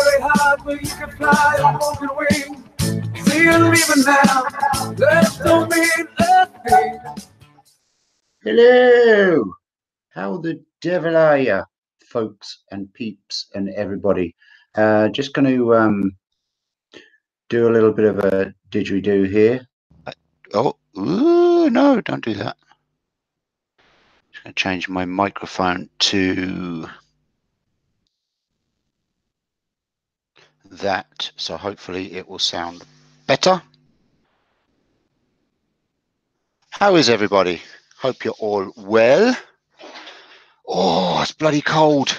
very hard where you can fly on open wings. See you leaving now. That don't mean a thing. Hello. How the devil are you, folks and peeps and everybody? Just going to do a little bit of a didgeridoo here. No, don't do that. Just going to change my microphone to that, so hopefully it will sound better. How is everybody? Hope you're all well. Oh, it's bloody cold.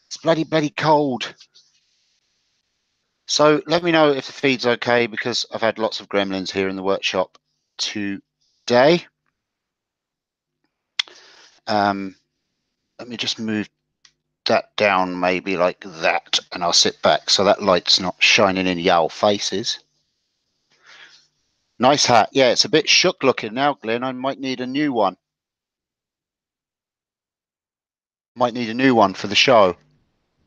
It's bloody cold. So let me know if the feed's okay, because I've had lots of gremlins here in the workshop today. Let me just move that down maybe like that, and I'll sit back so that light's not shining in y'all faces. Nice hat. Yeah, it's a bit shook looking now, Glenn. I might need a new one. Might need a new one for the show.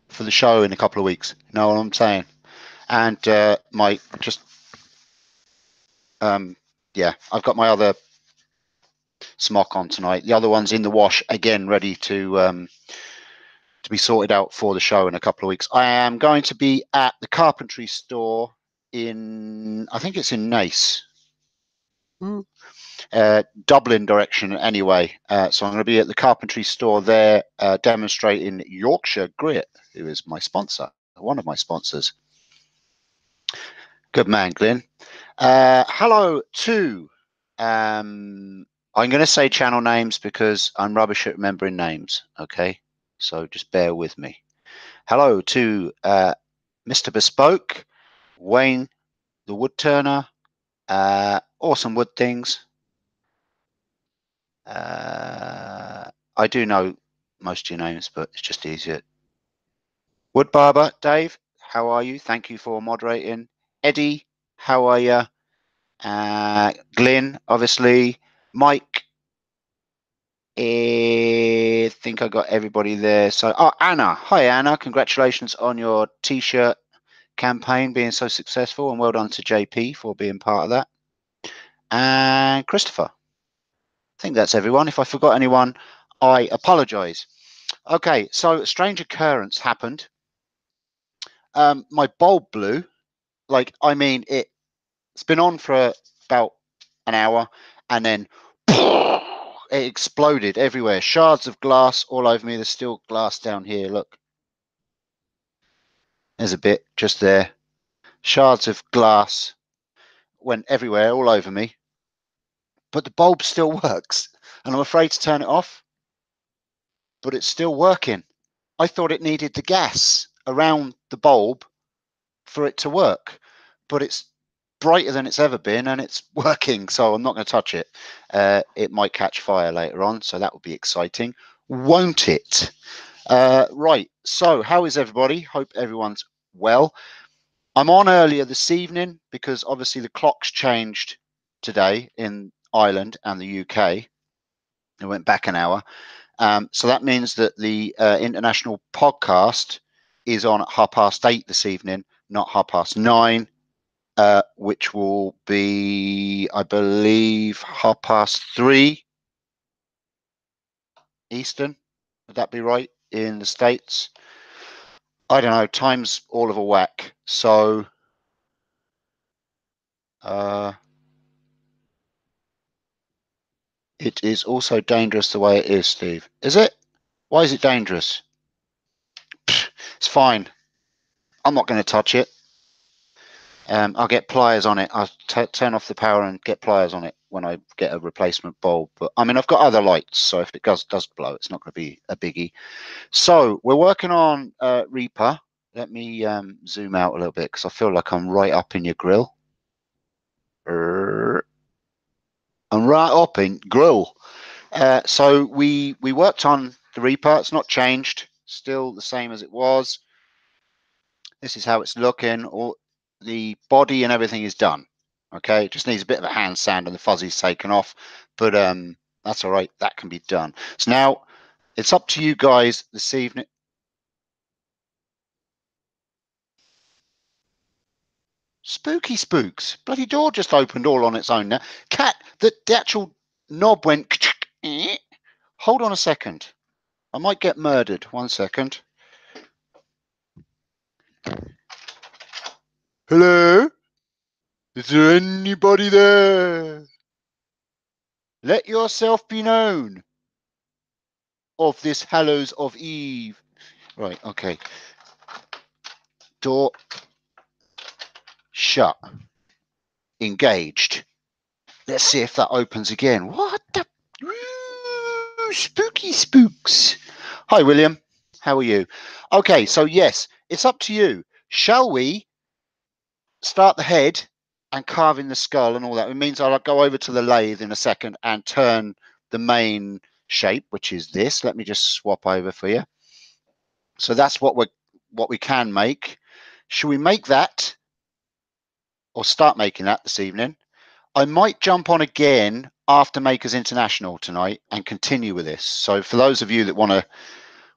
For the show in a couple of weeks. You know what I'm saying? And yeah, I've got my other smock on tonight. The other one's in the wash again, ready to be sorted out for the show in a couple of weeks. I am going to be at the carpentry store in, I think it's in Naas. Dublin direction anyway. So I'm going to be at the carpentry store there, demonstrating Yorkshire Grit, who is my sponsor, one of my sponsors. Good man, Glenn. Hello to, I'm going to say channel names because I'm rubbish at remembering names, okay? So just bear with me. Hello to Mr. Bespoke, Wayne the Woodturner, Awesome Wood Things. I do know most of your names, but it's just easier. Wood Barber, Dave, how are you? Thank you for moderating. Eddie, how are you? Glyn, obviously. Mike, I think I got everybody there. So, Anna. Hi, Anna. Congratulations on your T-shirt campaign being so successful, and well done to JP for being part of that. And Christopher. I think that's everyone. If I forgot anyone, I apologize. Okay, so a strange occurrence happened. My bulb blew. Like, I mean, it's been on for about an hour, and then it exploded everywhere. Shards of glass all over me. There's still glass down here. Look. There's a bit just there. Shards of glass went everywhere, all over me. But the bulb still works, and I'm afraid to turn it off. But it's still working. I thought it needed the gas around the bulb for it to work, but it's brighter than it's ever been, and it's working, so I'm not going to touch it. It might catch fire later on, so that would be exciting, won't it? Right, so how is everybody? Hope everyone's well. I'm on earlier this evening because obviously the clocks changed today in Ireland and the UK. It went back an hour. So that means that the international podcast is on at 8:30 this evening, not 9:30, which will be, I believe, 3:30 Eastern. Would that be right in the States? I don't know. Time's all of a whack. So it is also dangerous the way it is, Steve. Is it? Why is it dangerous? It's fine. I'm not going to touch it. I'll get pliers on it. I'll turn off the power and get pliers on it when I get a replacement bulb. But I mean, I've got other lights, so if it does blow, it's not going to be a biggie. So we're working on Reaper. Let me zoom out a little bit because I feel like I'm right up in your grill. I'm right up in grill. So we worked on the Reaper. It's not changed. Still the same as it was. This is how it's looking. All the body and everything is done. Okay, it just needs a bit of a hand sand and the fuzzy's taken off, but that's all right. That can be done. So now it's up to you guys this evening. Spooky spooks. Bloody door just opened all on its own now. Cat, the actual knob went. Hold on a second. I might get murdered. 1 second. Hello? Is there anybody there? Let yourself be known of this Hallows of Eve. Right, okay. Door shut. Engaged. Let's see if that opens again. What the? Ooh, spooky spooks. Hi, William. How are you? Okay, so yes, it's up to you. Shall we start the head and carve in the skull and all that? It means I'll go over to the lathe in a second and turn the main shape, which is this. Let me just swap over for you. So that's what we can make. Should we make that or start making that this evening? I might jump on again after Makers International tonight and continue with this. So for those of you that want to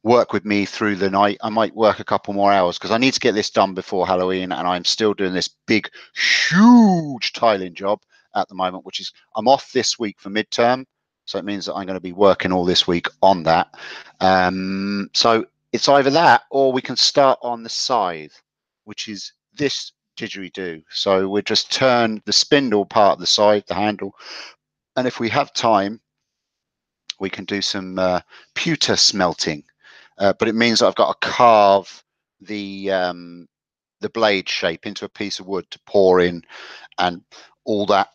work with me through the night, I might work a couple more hours because I need to get this done before Halloween, and I'm still doing this big, huge tiling job at the moment, which is I'm off this week for midterm. So it means that I'm going to be working all this week on that. So it's either that or we can start on the scythe, which is this didgeridoo. So we just turn the spindle part of the scythe, the handle, and if we have time, we can do some pewter smelting. But it means that I've got to carve the blade shape into a piece of wood to pour in and all that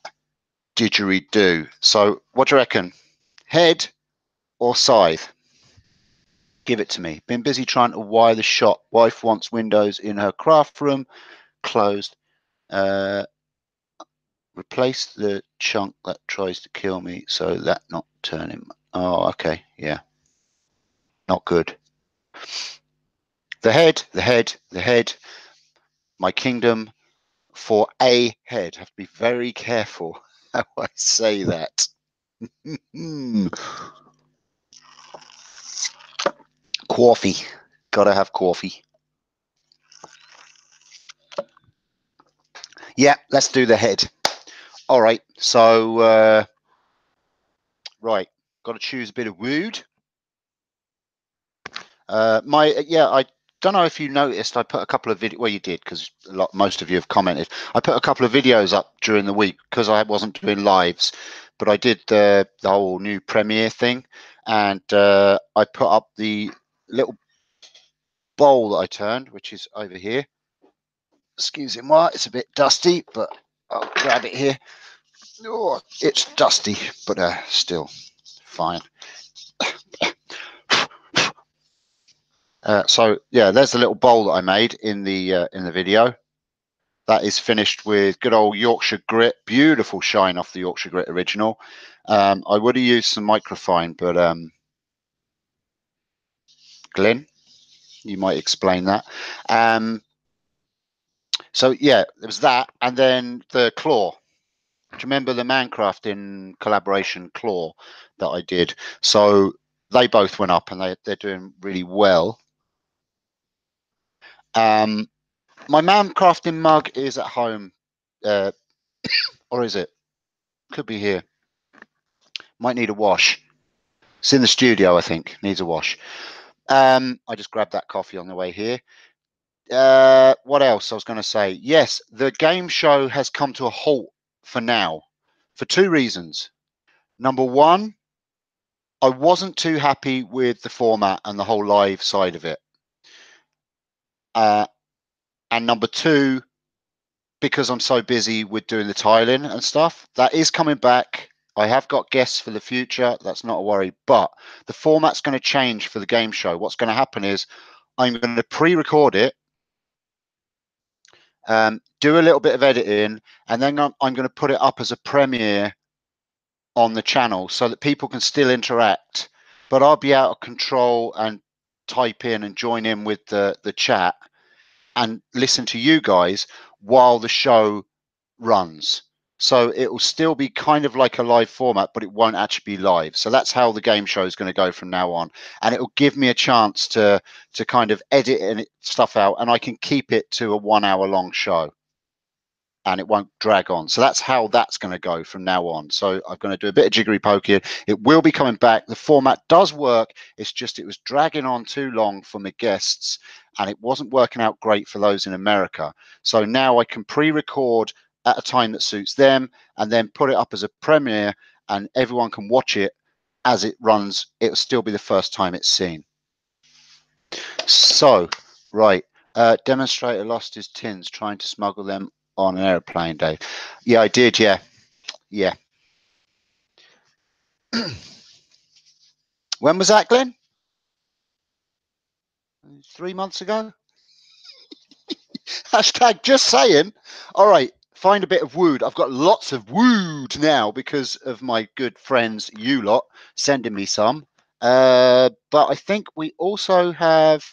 didgeridoo. So what do you reckon? Head or scythe? Give it to me. Been busy trying to wire the shop. Wife wants windows in her craft room. Closed. Replace the chunk that tries to kill me so that not turning. Oh, okay. Yeah. Not good. The head, the head, the head. My kingdom for a head. Have to be very careful how I say that. Coffee. Gotta have coffee. Yeah, let's do the head. All right. So, right. Got to choose a bit of wood. I don't know if you noticed, I put a couple of videos. Well, you did because most of you have commented. I put a couple of videos up during the week because I wasn't doing lives, but I did the whole new premiere thing, and I put up the little bowl that I turned, which is over here. Excuse me, it's a bit dusty, but I'll grab it here. Oh, it's dusty, but still fine. So yeah, there's the little bowl that I made in the video. That is finished with good old Yorkshire grit, beautiful shine off the Yorkshire grit original. I would have used some microfine, but Glenn, you might explain that. So yeah, there was that, and then the claw. Do you remember the Mancrafting collaboration claw that I did? So they both went up, and they're doing really well. My Mancrafting mug is at home, or is it? Could be here. Might need a wash. It's in the studio, I think. Needs a wash. I just grabbed that coffee on the way here. What else I was going to say? Yes, the game show has come to a halt for now for two reasons. Number one, I wasn't too happy with the format and the whole live side of it. And number two, because I'm so busy with doing the tiling and stuff, that is coming back. I have got guests for the future. That's not a worry. But the format's going to change for the game show. What's going to happen is I'm going to pre-record it, do a little bit of editing, and then I'm going to put it up as a premiere on the channel so that people can still interact. But I'll be out of control and type in and join in with the chat and listen to you guys while the show runs. So it will still be kind of like a live format, but it won't actually be live. So that's how the game show is going to go from now on. And it will give me a chance to kind of edit and stuff out, and I can keep it to a 1 hour long show. and it won't drag on. So that's how that's going to go from now on. So I'm going to do a bit of jiggery pokery. It will be coming back. The format does work. It's just it was dragging on too long for my guests, and it wasn't working out great for those in America. So now I can pre-record at a time that suits them and then put it up as a premiere, and everyone can watch it as it runs. It'll still be the first time it's seen. So, right. Demonstrator lost his tins trying to smuggle them on an airplane, Dave. Yeah, I did. Yeah. When was that, Glenn? 3 months ago. Hashtag just saying. All right. Find a bit of wood. I've got lots of wood now because of my good friends, you lot, sending me some. But I think we also have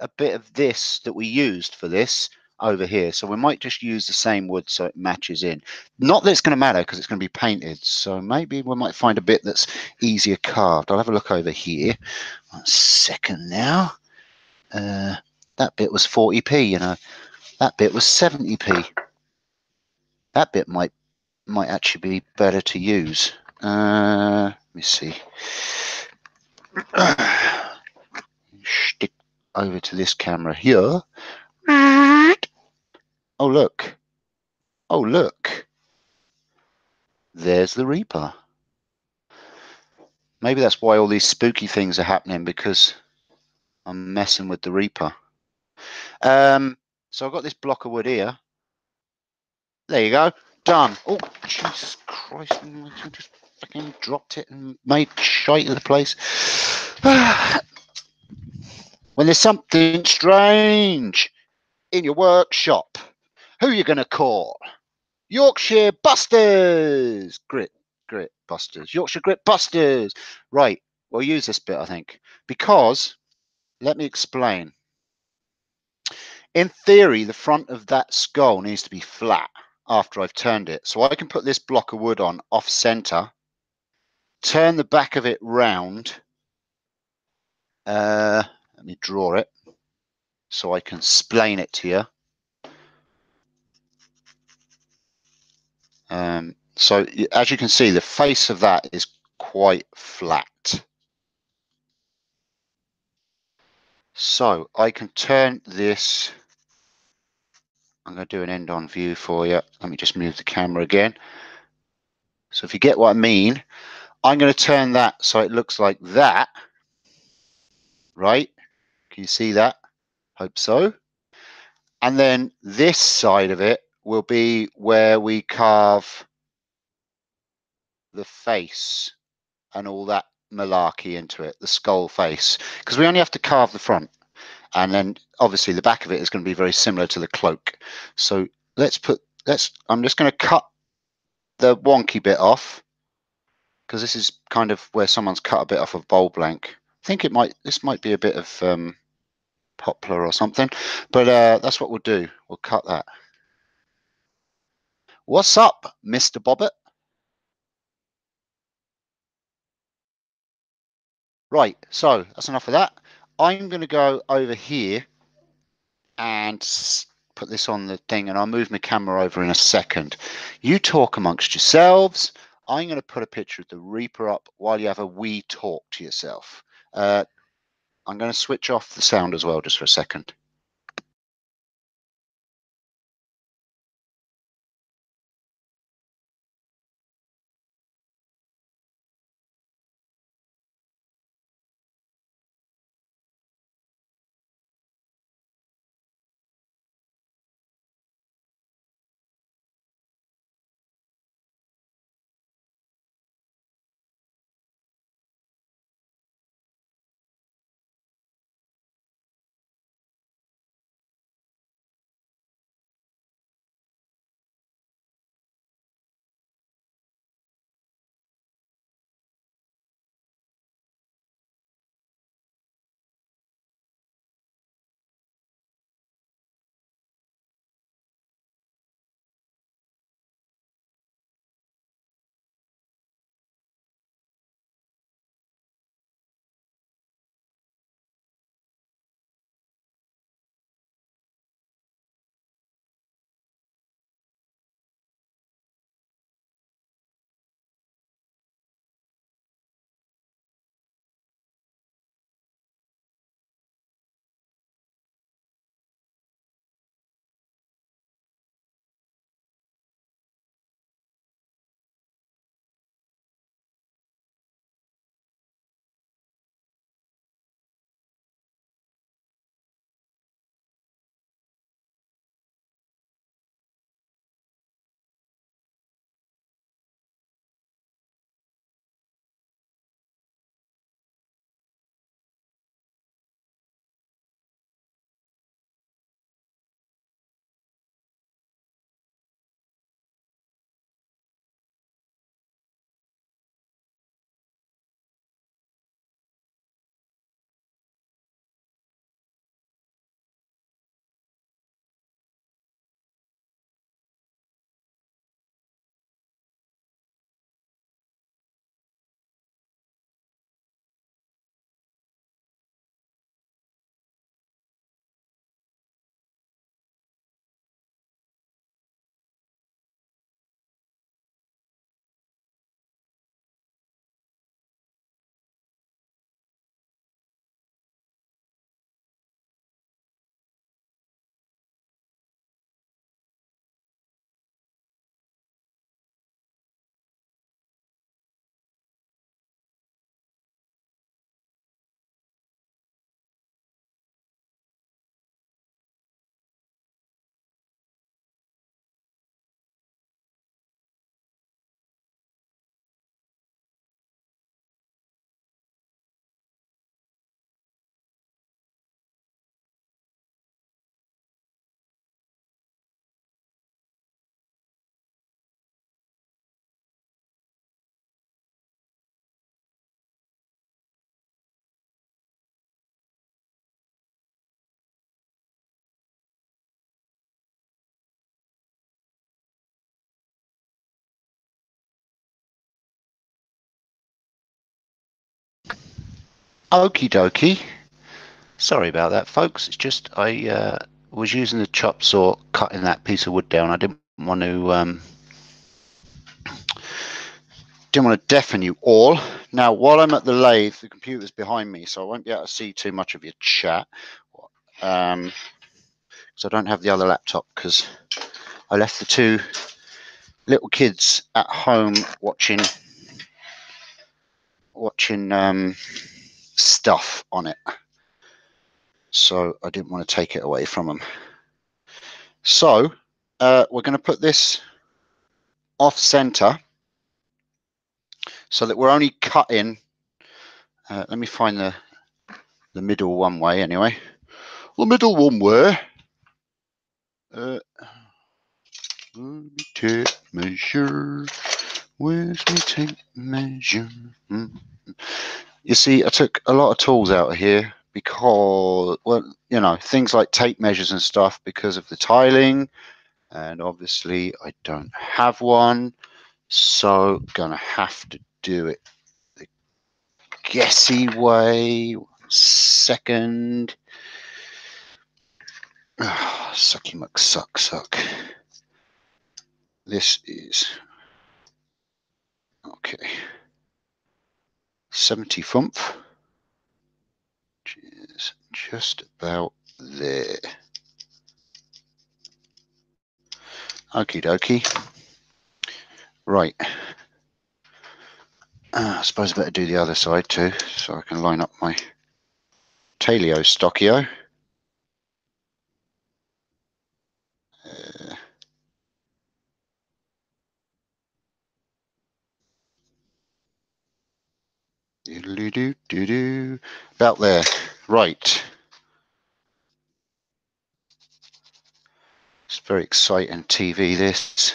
a bit of this that we used for this over here. So we might just use the same wood so it matches in. Not that it's going to matter because it's going to be painted. So maybe we might find a bit that's easier carved. I'll have a look over here. 1 second now. That bit was 40p, you know. That bit was 70p. That bit might actually be better to use. Let me see. Stick over to this camera here. Oh, look. Oh, look. There's the Reaper. Maybe that's why all these spooky things are happening, because I'm messing with the Reaper. So I've got this block of wood here. There you go. Done. Oh, Jesus Christ. I just fucking dropped it and made shite of the place. When there's something strange in your workshop, who are you going to call? Yorkshire Busters. Grit Busters. Yorkshire Grit Busters. Right. We'll use this bit, I think, because let me explain. In theory, the front of that skull needs to be flat after I've turned it. So I can put this block of wood on off center, turn the back of it round. Let me draw it so I can explain it to you. So as you can see, the face of that is quite flat. So I can turn this. I'm going to do an end on view for you. Let me just move the camera again. So if you get what I mean, I'm going to turn that so it looks like that. Right? Can you see that? Hope so. And then this side of it will be where we carve the face and all that malarkey into it, the skull face, because we only have to carve the front, and then obviously the back of it is going to be very similar to the cloak. So I'm just going to cut the wonky bit off, because this is kind of where someone's cut a bit off of bowl blank. I think this might be a bit of poplar or something, but that's what we'll do. We'll cut that. What's up, Mr. Bobbit? Right, so that's enough of that. I'm going to go over here and put this on the thing, and I'll move my camera over in a second. You talk amongst yourselves. I'm going to put a picture of the Reaper up while you have a wee talk to yourself. I'm going to switch off the sound as well just for a second. Okie dokie. Sorry about that, folks. It's just I was using the chop saw cutting that piece of wood down. I didn't want to deafen you all. Now, while I'm at the lathe, the computer's behind me, so I won't be able to see too much of your chat. So I don't have the other laptop because I left the two little kids at home watching stuff on it. So I didn't want to take it away from them. So we're going to put this off center so that we're only cutting. Let me find the middle one way anyway. The middle one way. Let me take measure. Where's me take measure? You see, I took a lot of tools out of here because, well, you know, things like tape measures and stuff because of the tiling, and obviously I don't have one, so gonna have to do it the guessy way. 1 second. Oh, sucky muck suck. This is okay. 70 fump, which is just about there. Okie dokie. Right. I suppose I better do the other side too, so I can line up my Talio Stockio. About there. Right. It's very exciting TV, this.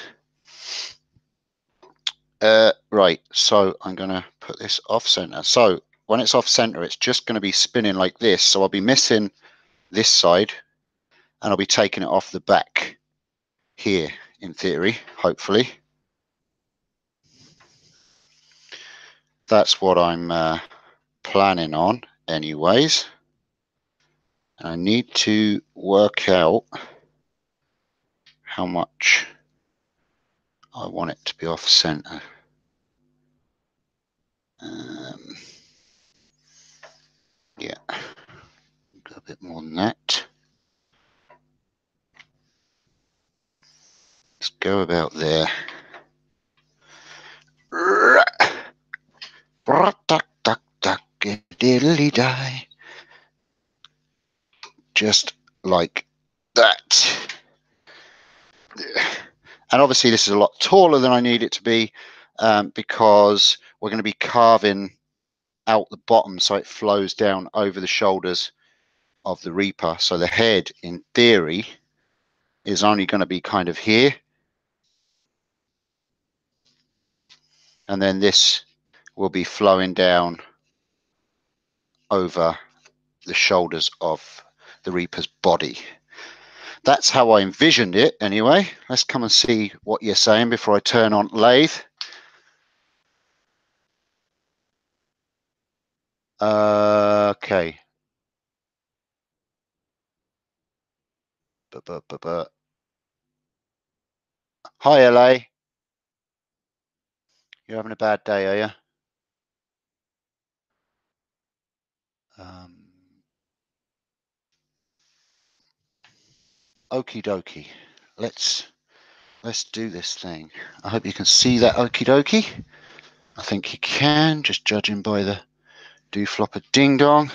Right, so I'm going to put this off center. So when it's off center, it's just going to be spinning like this. So I'll be missing this side and I'll be taking it off the back here, in theory, hopefully. That's what I'm planning on anyways. I need to work out how much I want it to be off center. Yeah, a bit more than that. Let's go about there. Just like that. And obviously this is a lot taller than I need it to be because we're going to be carving out the bottom so it flows down over the shoulders of the Reaper. So the head, in theory, is only going to be kind of here. And then this will be flowing down over the shoulders of the Reaper's body. That's how I envisioned it anyway. Let's come and see what you're saying before I turn on lathe. Okay. Hi, LA. You're having a bad day, are you? Okie dokie. Let's do this thing. I hope you can see that okie dokie. I think you can, just judging by the do-flopper ding-dong.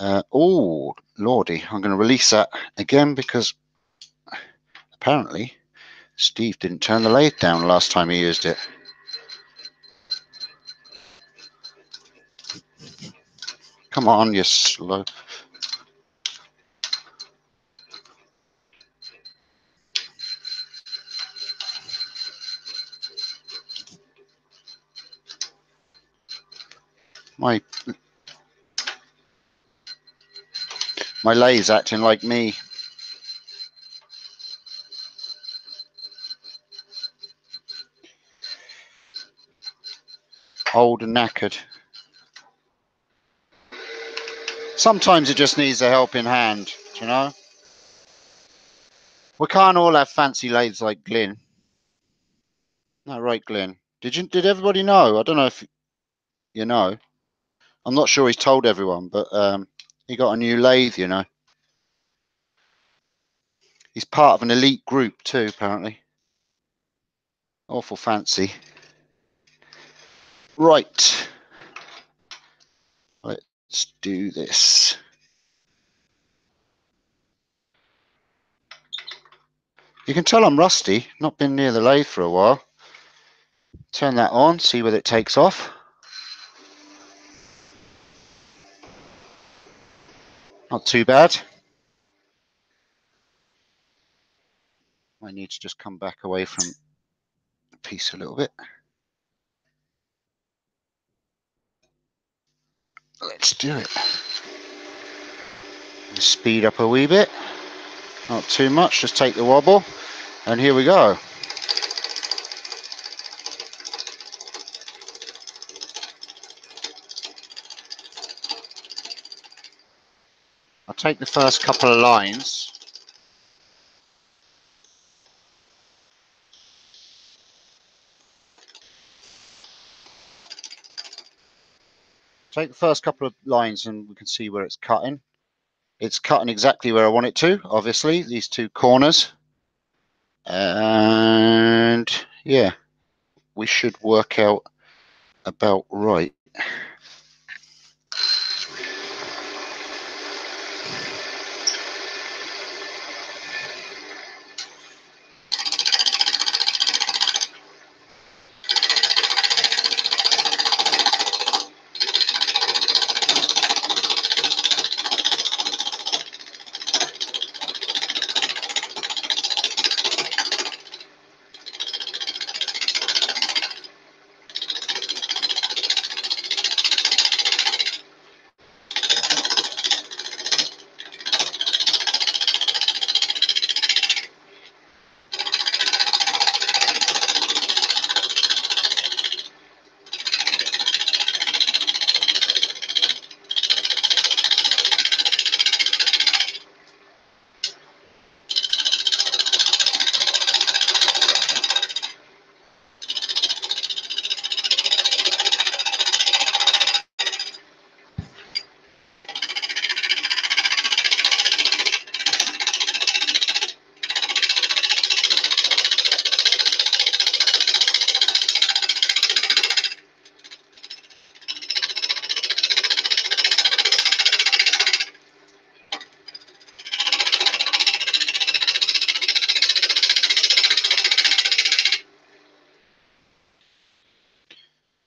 Oh, lordy. I'm going to release that again because apparently Steve didn't turn the lathe down last time he used it. Come on, you slow. My lathe's acting like me. Old and knackered. Sometimes it just needs a helping hand, you know. We can't all have fancy lathes like Glyn. No, right, Glyn. Did everybody know? I don't know if you know. I'm not sure he's told everyone, but he got a new lathe, you know. He's part of an elite group too, apparently. Awful fancy. Right. Let's do this. You can tell I'm rusty. Not been near the lathe for a while. Turn that on, see whether it takes off. Not too bad. I need to just come back away from the piece a little bit. Let's do it. Speed up a wee bit. Not too much, just take the wobble. And here we go. I'll take the first couple of lines. Take the first couple of lines and we can see where it's cutting. It's cutting exactly where I want it to, obviously, these two corners. And yeah, we should work out about right.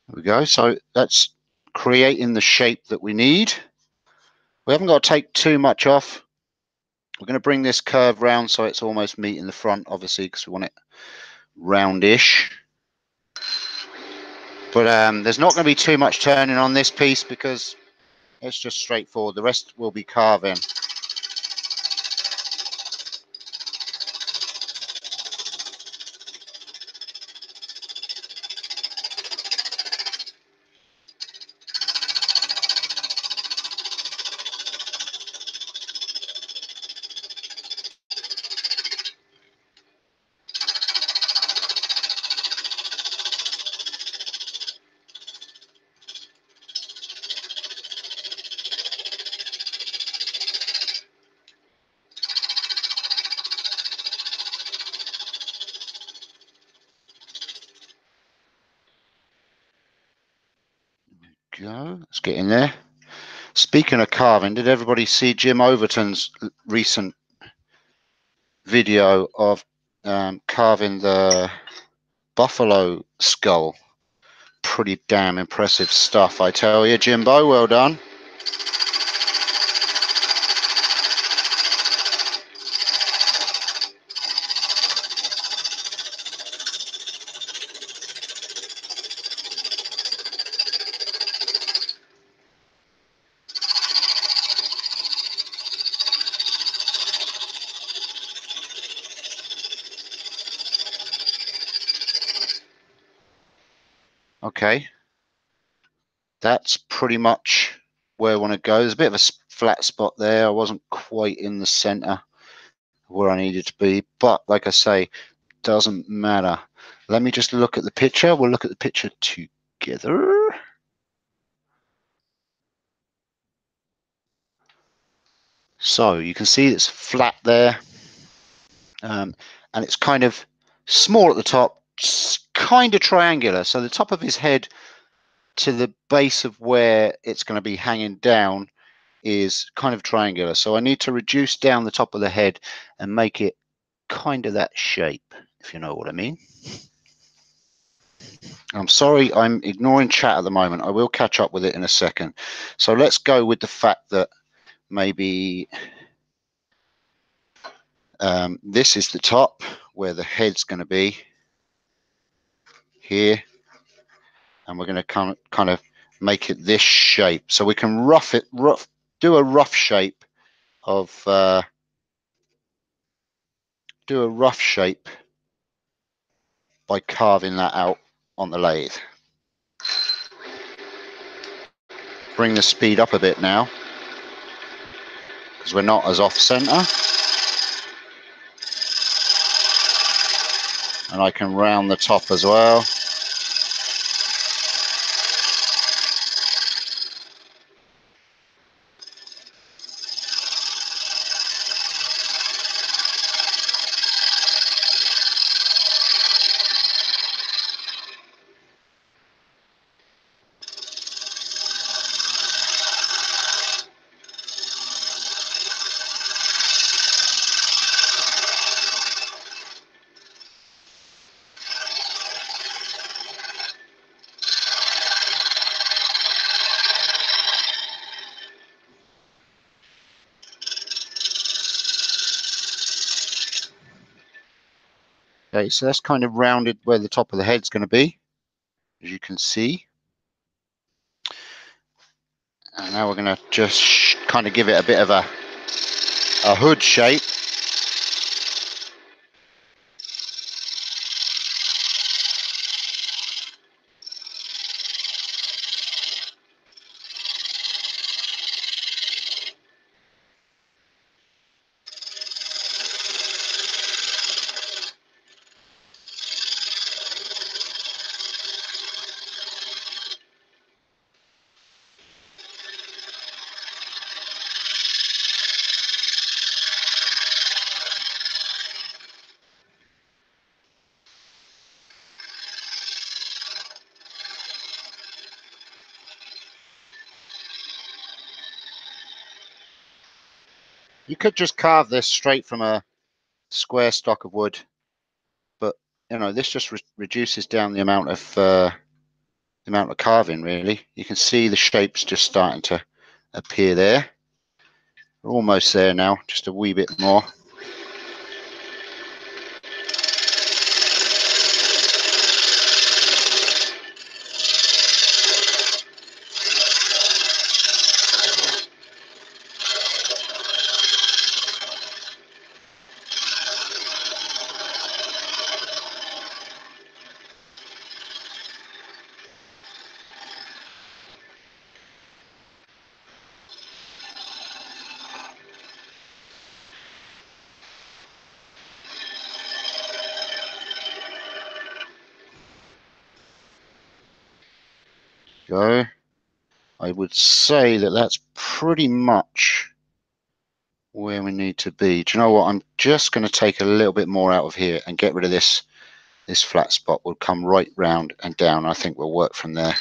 There we go. So that's creating the shape that we need. We haven't got to take too much off. We're going to bring this curve round so it's almost meeting the front, obviously, because we want it roundish. But there's not going to be too much turning on this piece because it's just straightforward. The rest will be carving. Go. Let's get in there. Speaking of carving, did everybody see Jim Overton's recent video of carving the buffalo skull? Pretty damn impressive stuff, I tell you, Jimbo. Well done. Okay, that's pretty much where I want to go. There's a bit of a flat spot there. I wasn't quite in the center where I needed to be, but like I say, doesn't matter. Let me just look at the picture. We'll look at the picture together. So you can see it's flat there, and it's kind of small at the top, kind of triangular. So the top of his head to the base of where it's going to be hanging down is kind of triangular. So I need to reduce down the top of the head and make it kind of that shape, if you know what I mean. I'm sorry, I'm ignoring chat at the moment. I will catch up with it in a second. So let's go with the fact that maybe this is the top where the head's going to be here, and we're going to kind of make it this shape. So we can do a rough shape of by carving that out on the lathe. Bring the speed up a bit now, because we're not as off center. And I can round the top as well. Okay, so that's kind of rounded where the top of the head's going to be, as you can see. And now we're going to just kind of give it a bit of a hood shape. You could just carve this straight from a square stock of wood, but you know, this just reduces down the amount of carving. Really, you can see the shapes just starting to appear there. We're almost there now, just a wee bit more. Go. I would say that that's pretty much where we need to be. Do you know what? I'm just going to take a little bit more out of here and get rid of this flat spot. We'll come right round and down. I think we'll work from there.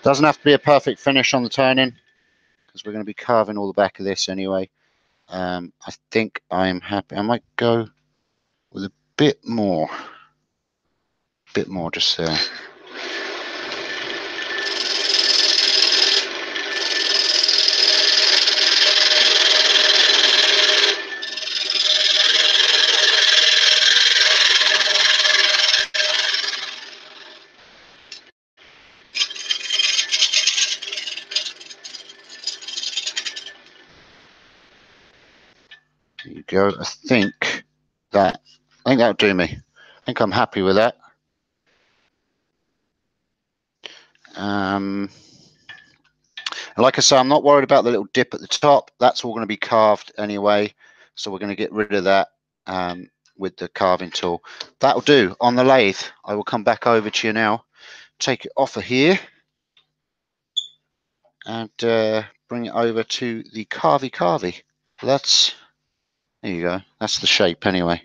Doesn't have to be a perfect finish on the turning, because we're going to be carving all the back of this anyway. I think I'm happy. I might go with a bit more just there. go. I think that'll do me. I think I'm happy with that. Like I say, I'm not worried about the little dip at the top. That's all going to be carved anyway, so we're going to get rid of that with the carving tool. That'll do on the lathe. I will come back over to you now, take it off of here, and bring it over to the carvy. There you go. That's the shape anyway.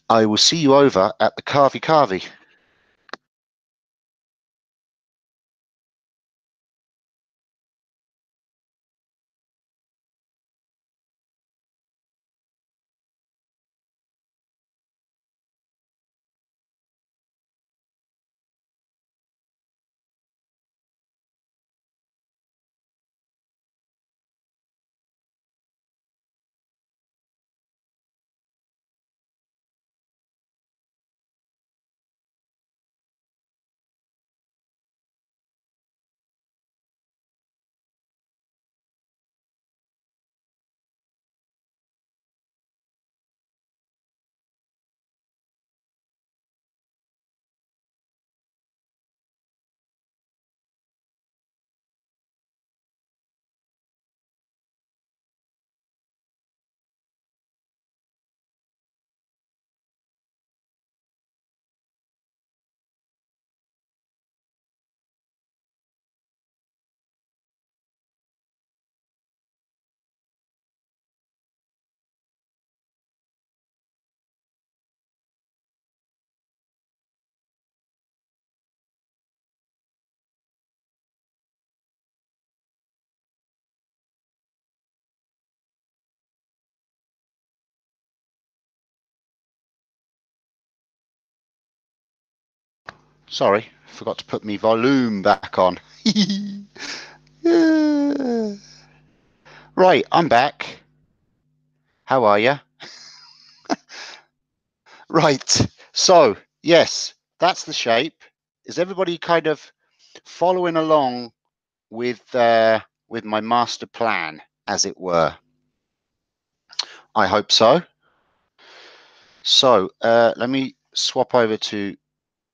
I will see you over at the carvy. Sorry, forgot to put my volume back on. Right, I'm back. How are you? Right, so yes, that's the shape. Is everybody kind of following along with my master plan, as it were? I hope so. So let me swap over to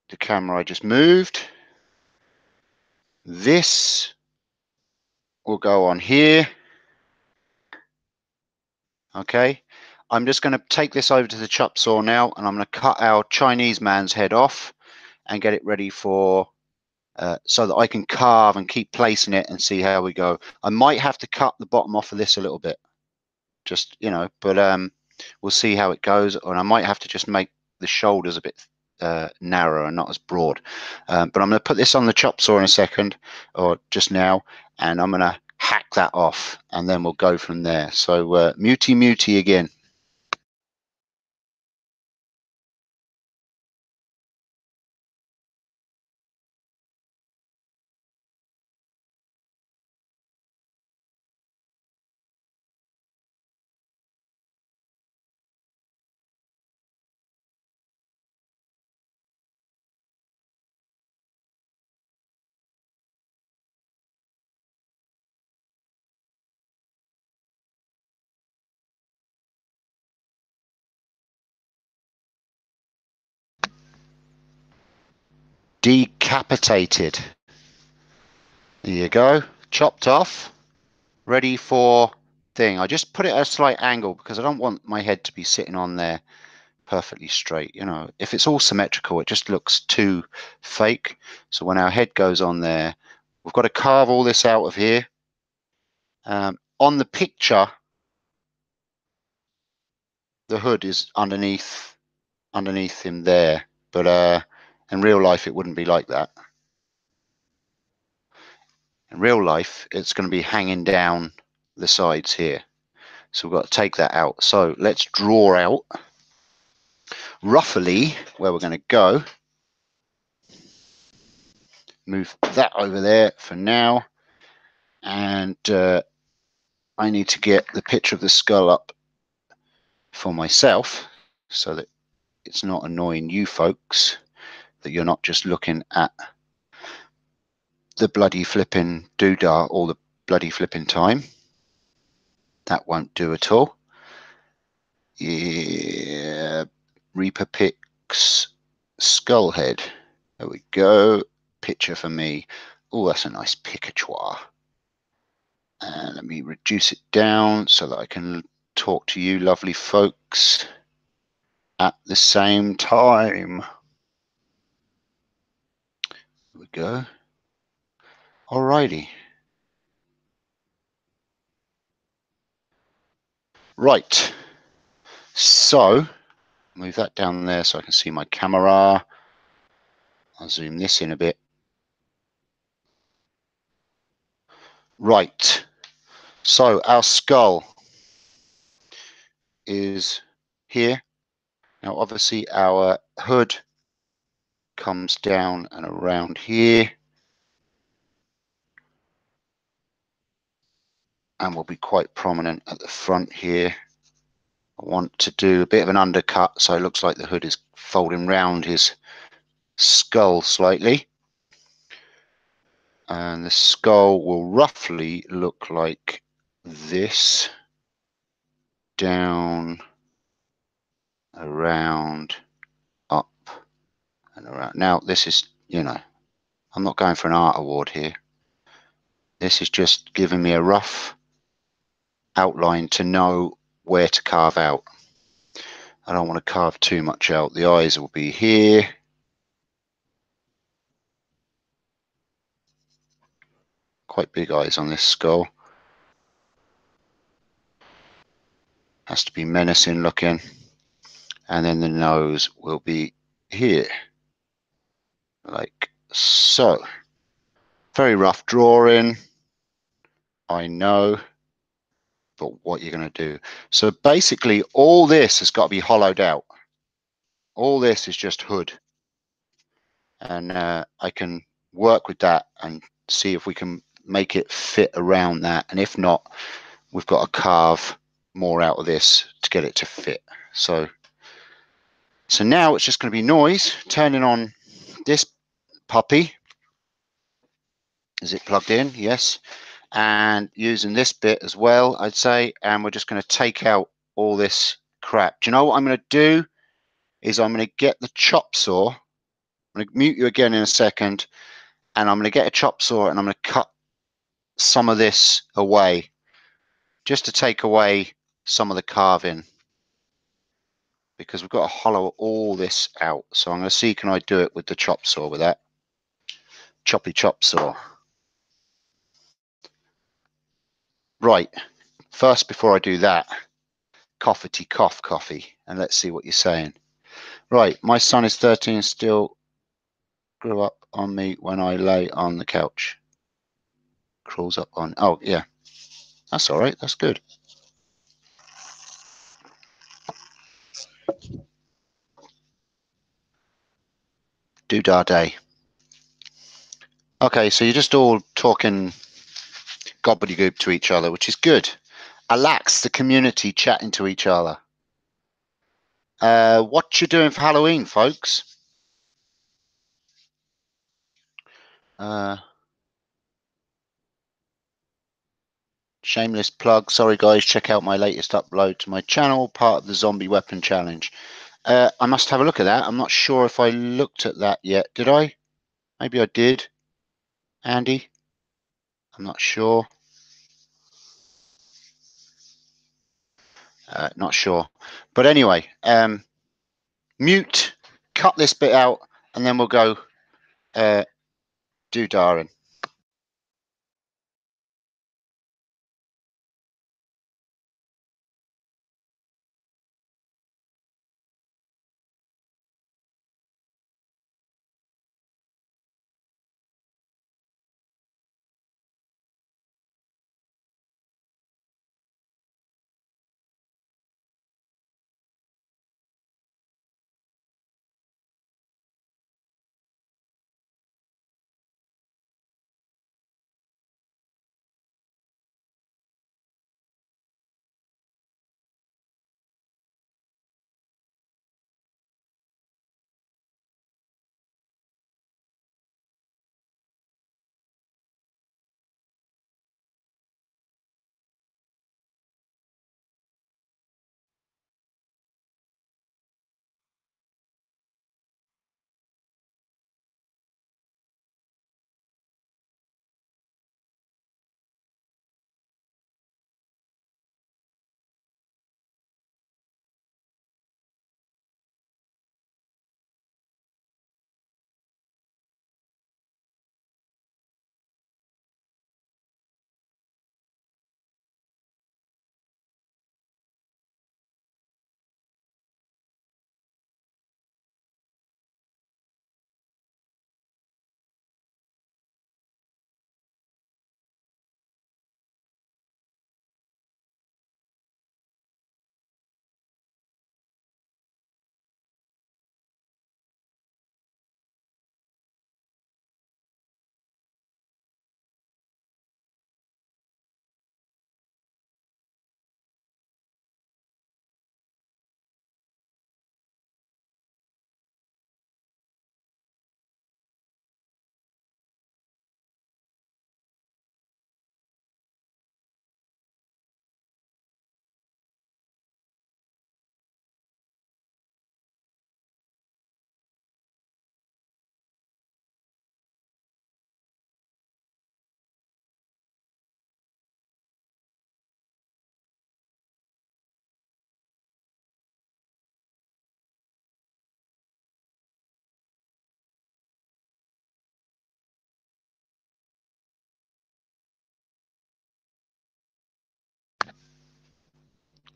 the camera I just moved. This will go on here. Okay, I'm just going to take this over to the chop saw now, and I'm going to cut our Chinese man's head off and get it ready for so that I can carve and keep placing it and see how we go. I might have to cut the bottom off of this a little bit, just, you know, but we'll see how it goes. And I might have to just make the shoulders a bit narrower and not as broad. But I'm going to put this on the chop saw in a second, or just now, and I'm going to hack that off, and then we'll go from there. So muty again. Decapitated. There you go, chopped off, ready for thing. I just put it at a slight angle because I don't want my head to be sitting on there perfectly straight. You know, if it's all symmetrical, it just looks too fake. So when our head goes on there, we've got to carve all this out of here. On the picture, the hood is underneath him there, but in real life it wouldn't be like that. In real life, it's going to be hanging down the sides here. So we've got to take that out. So let's draw out roughly where we're going to go. Move that over there for now. And I need to get the picture of the skull up for myself so that it's not annoying you folks, that you're not just looking at the bloody flipping doodah all the bloody flipping time. That won't do at all. Yeah, Reaper picks skull head. There we go. Picture for me. Oh, that's a nice picatoire. And let me reduce it down so that I can talk to you lovely folks at the same time. There we go. Alrighty. Right. So move that down there so I can see my camera. I'll zoom this in a bit. Right. So our skull is here. Now obviously our hood comes down and around here and will be quite prominent at the front here. I want to do a bit of an undercut so it looks like the hood is folding round his skull slightly. And the skull will roughly look like this. Down, around, up and around. Now this is, you know, I'm not going for an art award here. This is just giving me a rough outline to know where to carve out. I don't want to carve too much out. The eyes will be here. Quite big eyes on this skull. Has to be menacing looking. And then the nose will be here. Like so. Very rough drawing, I know, but what you're going to do. So basically all this has got to be hollowed out. All this is just hood. And I can work with that and see if we can make it fit around that. And if not, we've got to carve more out of this to get it to fit. So now it's just going to be noise. Turning on this puppy. Is it plugged in? Yes. And using this bit as well, I'd say. And we're just going to take out all this crap. Do you know what I'm going to do? Is I'm going to get the chop saw. I'm going to mute you again in a second. And I'm going to get a chop saw and I'm going to cut some of this away. Just to take away some of the carving. Because we've got to hollow all this out. So I'm going to see, can I do it with the chop saw with that? Choppy chop saw. Right. First, before I do that, coffee cough coffee. And let's see what you're saying. Right. My son is 13, still grew up on me when I lay on the couch. Crawls up on. Oh, yeah. That's all right. That's good. Doodah day. Okay, so you're just all talking gobbledygook to each other, which is good. I lacks the community chatting to each other. What you doing for Halloween, folks? Shameless plug. Sorry, guys. Check out my latest upload to my channel, part of the Zombie Weapon Challenge. I must have a look at that. I'm not sure if I looked at that yet. Did I? Maybe I did. Andy? I'm not sure. Not sure. But anyway, mute, cut this bit out, and then we'll go do Darren.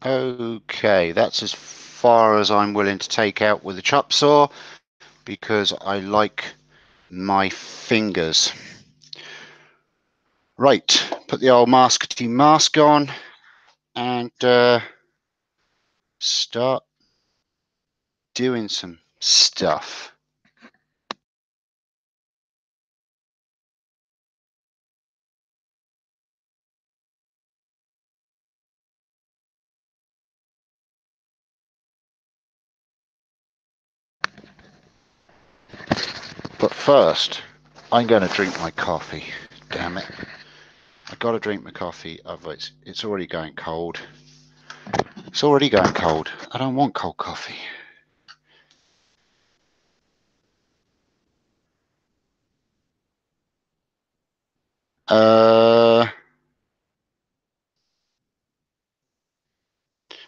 Okay, that's as far as I'm willing to take out with a chop saw because I like my fingers. Right, put the old maskety mask on and start doing some stuff. But first, I'm going to drink my coffee. Damn it. I've got to drink my coffee, otherwise it's already going cold. It's already going cold. I don't want cold coffee.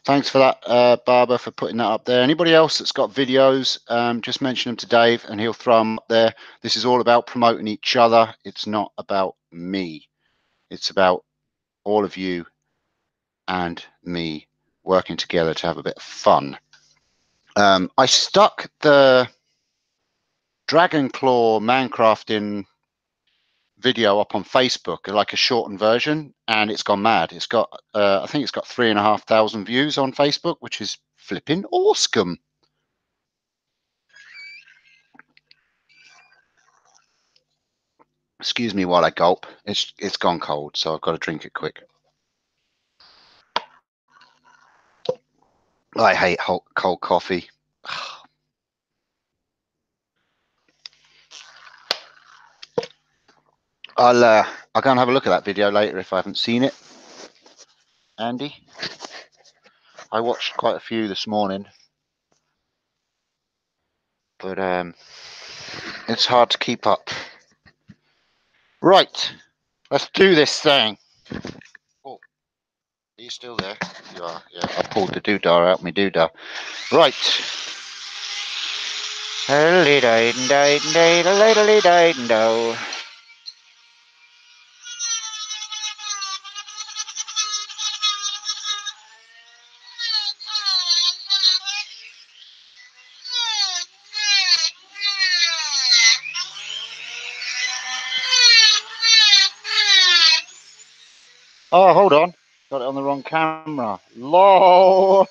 Thanks for that, Barbara, for putting that up there. Anybody else that's got videos, just mention them to Dave and he'll throw them up there. This is all about promoting each other. It's not about me. It's about all of you and me working together to have a bit of fun. I stuck the Dragon Claw Minecrafting video up on Facebook, like a shortened version, and it's gone mad. It's got, I think it's got 3,500 views on Facebook, which is flipping awesome. Excuse me while I gulp. It's gone cold, so I've got to drink it quick. I hate cold coffee. I'll go and have a look at that video later if I haven't seen it. Andy, I watched quite a few this morning, but it's hard to keep up. Right, let's do this thing. Oh, are you still there? You are. Yeah, I pulled the doodah out my doodah. Right. Oh, hold on. Got it on the wrong camera. LOL.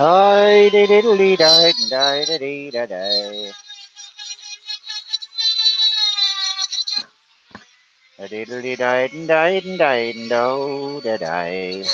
Hi, diddly die, die, dee da die. Diddly die, die, die, do, da die.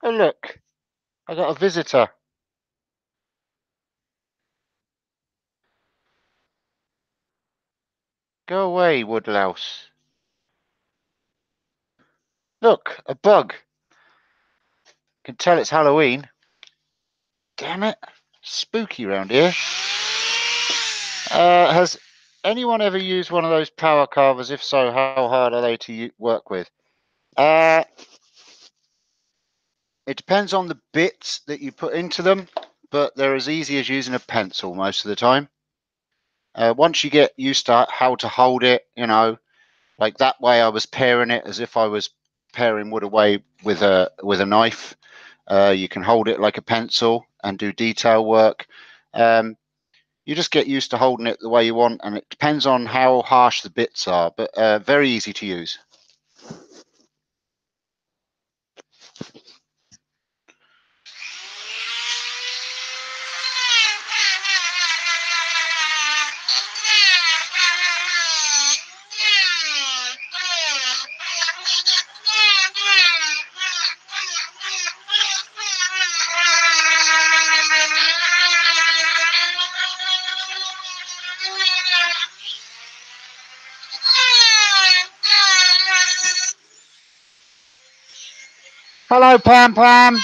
Oh, look, I got a visitor. Go away, woodlouse. Look, a bug. Can tell it's Halloween. Damn it. Spooky round here. Has anyone ever used one of those power carvers? If so, how hard are they to work with? It depends on the bits that you put into them, but they're as easy as using a pencil most of the time. Once you get used to how to hold it, you know, like that way I was paring it as if I was paring wood away with a knife. You can hold it like a pencil and do detail work. You just get used to holding it the way you want, and it depends on how harsh the bits are, but very easy to use. Hello, Pam Pam.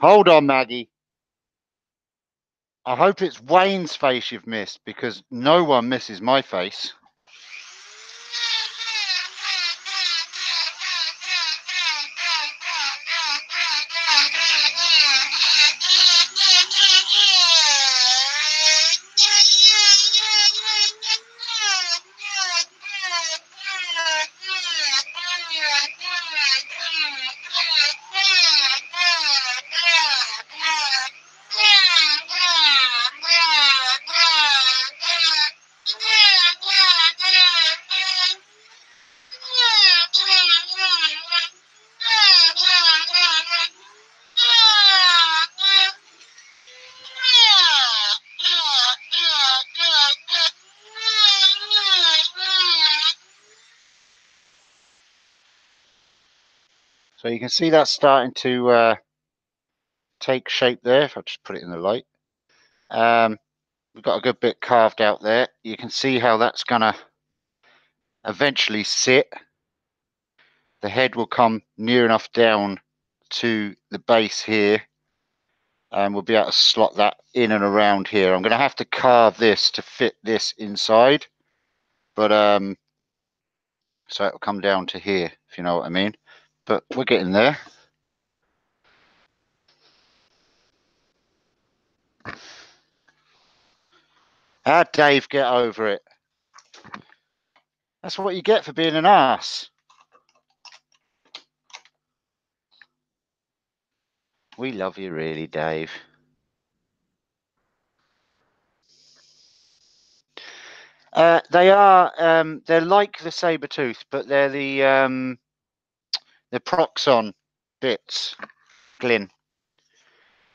Hold on, Maggie. I hope it's Wayne's face you've missed, because no one misses my face. So you can see that's starting to take shape there. If I just put it in the light, we've got a good bit carved out there. You can see how that's gonna eventually sit. The head will come near enough down to the base here, and we'll be able to slot that in and around here. I'm going to have to carve this to fit this inside, but so it'll come down to here, if you know what I mean. But we're getting there. Ah, Dave, get over it. That's what you get for being an ass. We love you, really, Dave. They are. They're like the saber tooth, but they're the Proxon bits, Glyn.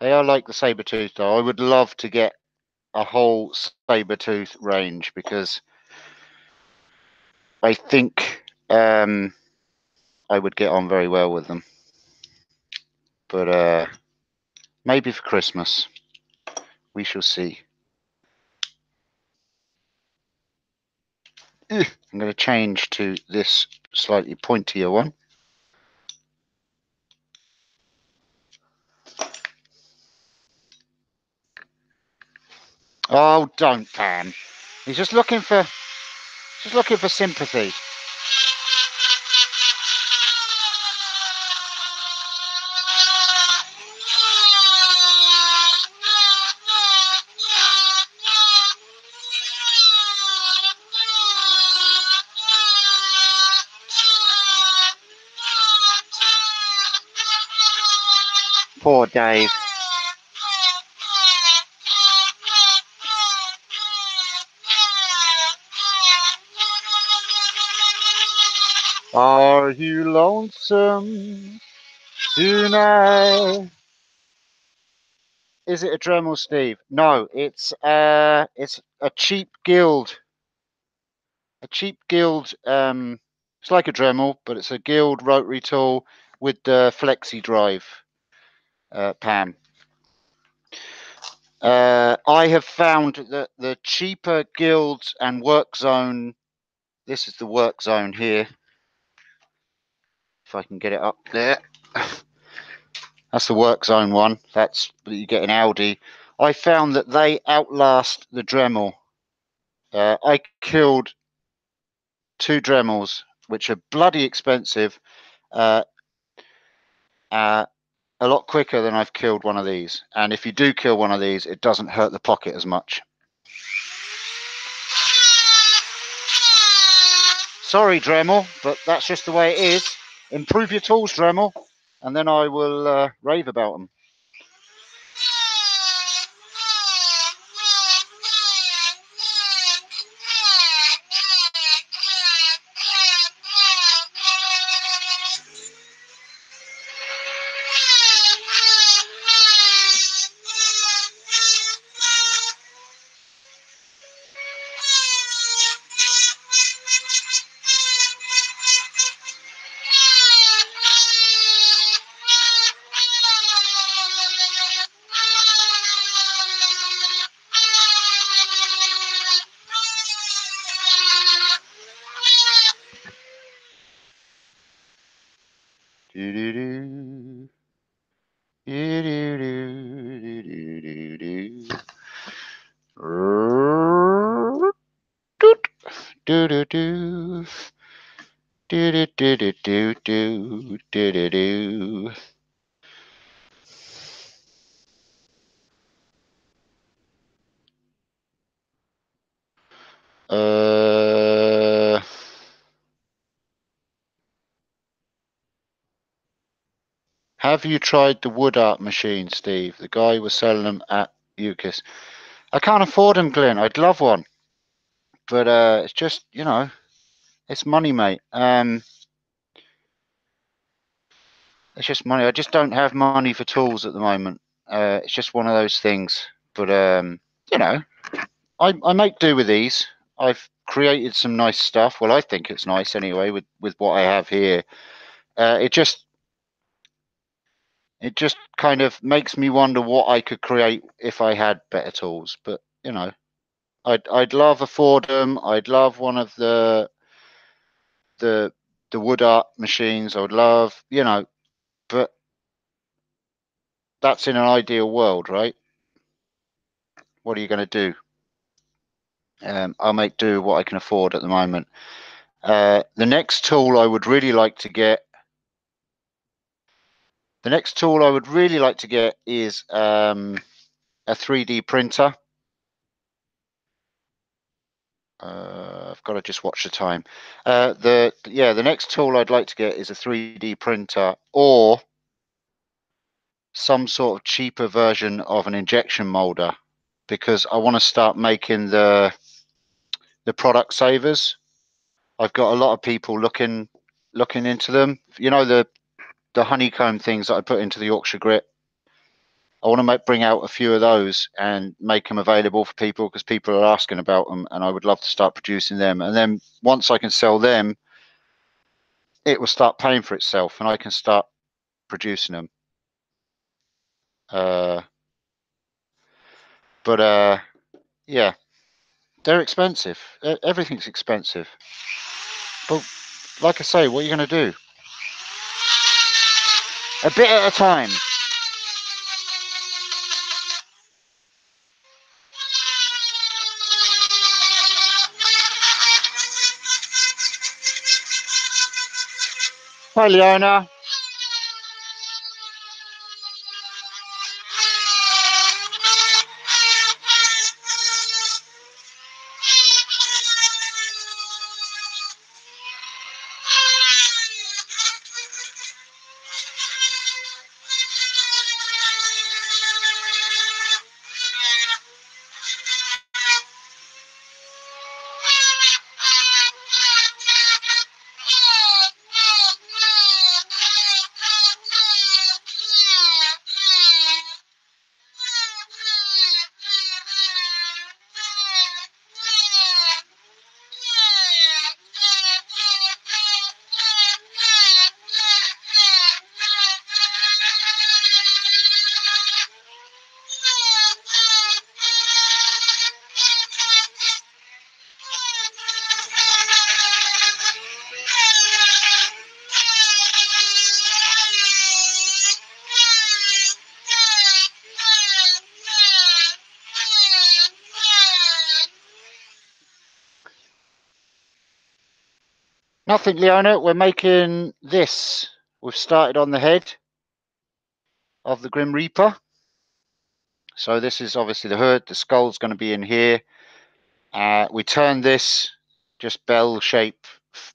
They are like the saber tooth, though. I would love to get a whole saber tooth range, because I think I would get on very well with them. But maybe for Christmas. We shall see. I'm going to change to this slightly pointier one. Oh, don't, Pam. He's just looking for sympathy. Poor Dave. Are you lonesome tonight? Is it a Dremel, Steve? No, it's a cheap Guild. A cheap Guild. It's like a Dremel, but it's a Guild rotary tool with the flexi drive. Pam. I have found that the cheaper Guilds and Work Zone. This is the Work Zone here. If I can get it up there. That's the Work Zone one. That's you get in Audi. I found that they outlast the Dremel. I killed 2 Dremels, which are bloody expensive, a lot quicker than I've killed one of these. And if you do kill one of these, it doesn't hurt the pocket as much. Sorry, Dremel, but that's just the way it is. Improve your tools, Dremel, and then I will rave about them. Have you tried the wood art machine, Steve? The guy was selling them at UKIS. I can't afford them, Glenn. I'd love one, but it's just, you know, it's money, mate. It's just money. I just don't have money for tools at the moment. It's just one of those things. But you know, I make do with these. I've created some nice stuff. Well, I think it's nice anyway with what I have here. It just kind of makes me wonder what I could create if I had better tools. But you know, I'd love a Fordham. I'd love one of the wood art machines. I would love, you know, but that's in an ideal world, right? What are you going to do? I'll make do what I can afford at the moment. The next tool I would really like to get. The next tool I would really like to get is a 3D printer. I've got to just watch the time. The next tool I'd like to get is a 3D printer or some sort of cheaper version of an injection molder, because I want to start making the product savers. I've got a lot of people looking into them. You know, the honeycomb things that I put into the Yorkshire grit. I want to bring out a few of those and make them available for people, because people are asking about them, and I would love to start producing them. And then once I can sell them, it will start paying for itself, and I can start producing them. Yeah, they're expensive. Everything's expensive. But like I say, what are you going to do? A bit at a time. Hi, Leona. Nothing, Leona. We're making this. We've started on the head of the Grim Reaper. So this is obviously the hood. The skull's going to be in here. We turned this just bell shape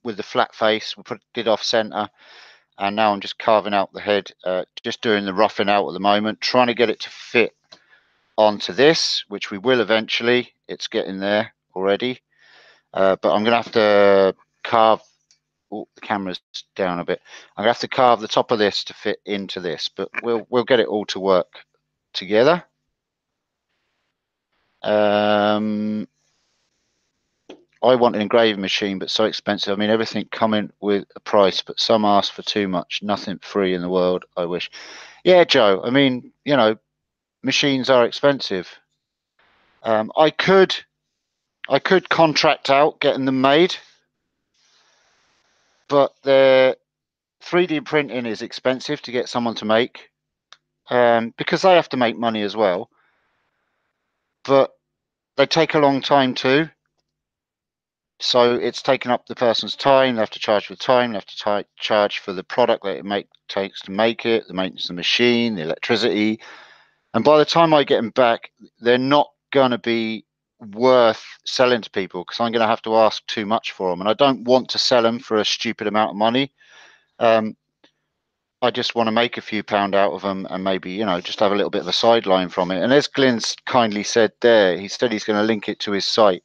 with the flat face. We put it off center. And now I'm just carving out the head, just doing the roughing out at the moment, trying to get it to fit onto this, which we will eventually. It's getting there already. But I'm going to have to carve. Oh, the camera's down a bit. I'm gonna have to carve the top of this to fit into this, but we'll get it all to work together. I want an engraving machine, but so expensive. I mean, everything coming with a price, but some ask for too much. Nothing free in the world, I wish. Yeah, Joe. I mean, you know, machines are expensive. I could contract out getting them made, but they're 3D printing is expensive to get someone to make, because they have to make money as well. But they take a long time too. So it's taken up the person's time. They have to charge for time. They have to charge for the product that it takes to make it, the maintenance of the machine, the electricity. And by the time I get them back, they're not going to be worth selling to people because I'm going to have to ask too much for them. And I don't want to sell them for a stupid amount of money. I just want to make a few pound out of them and maybe, you know, just have a little bit of a sideline from it. And as Glenn's kindly said there, he said he's going to link it to his site.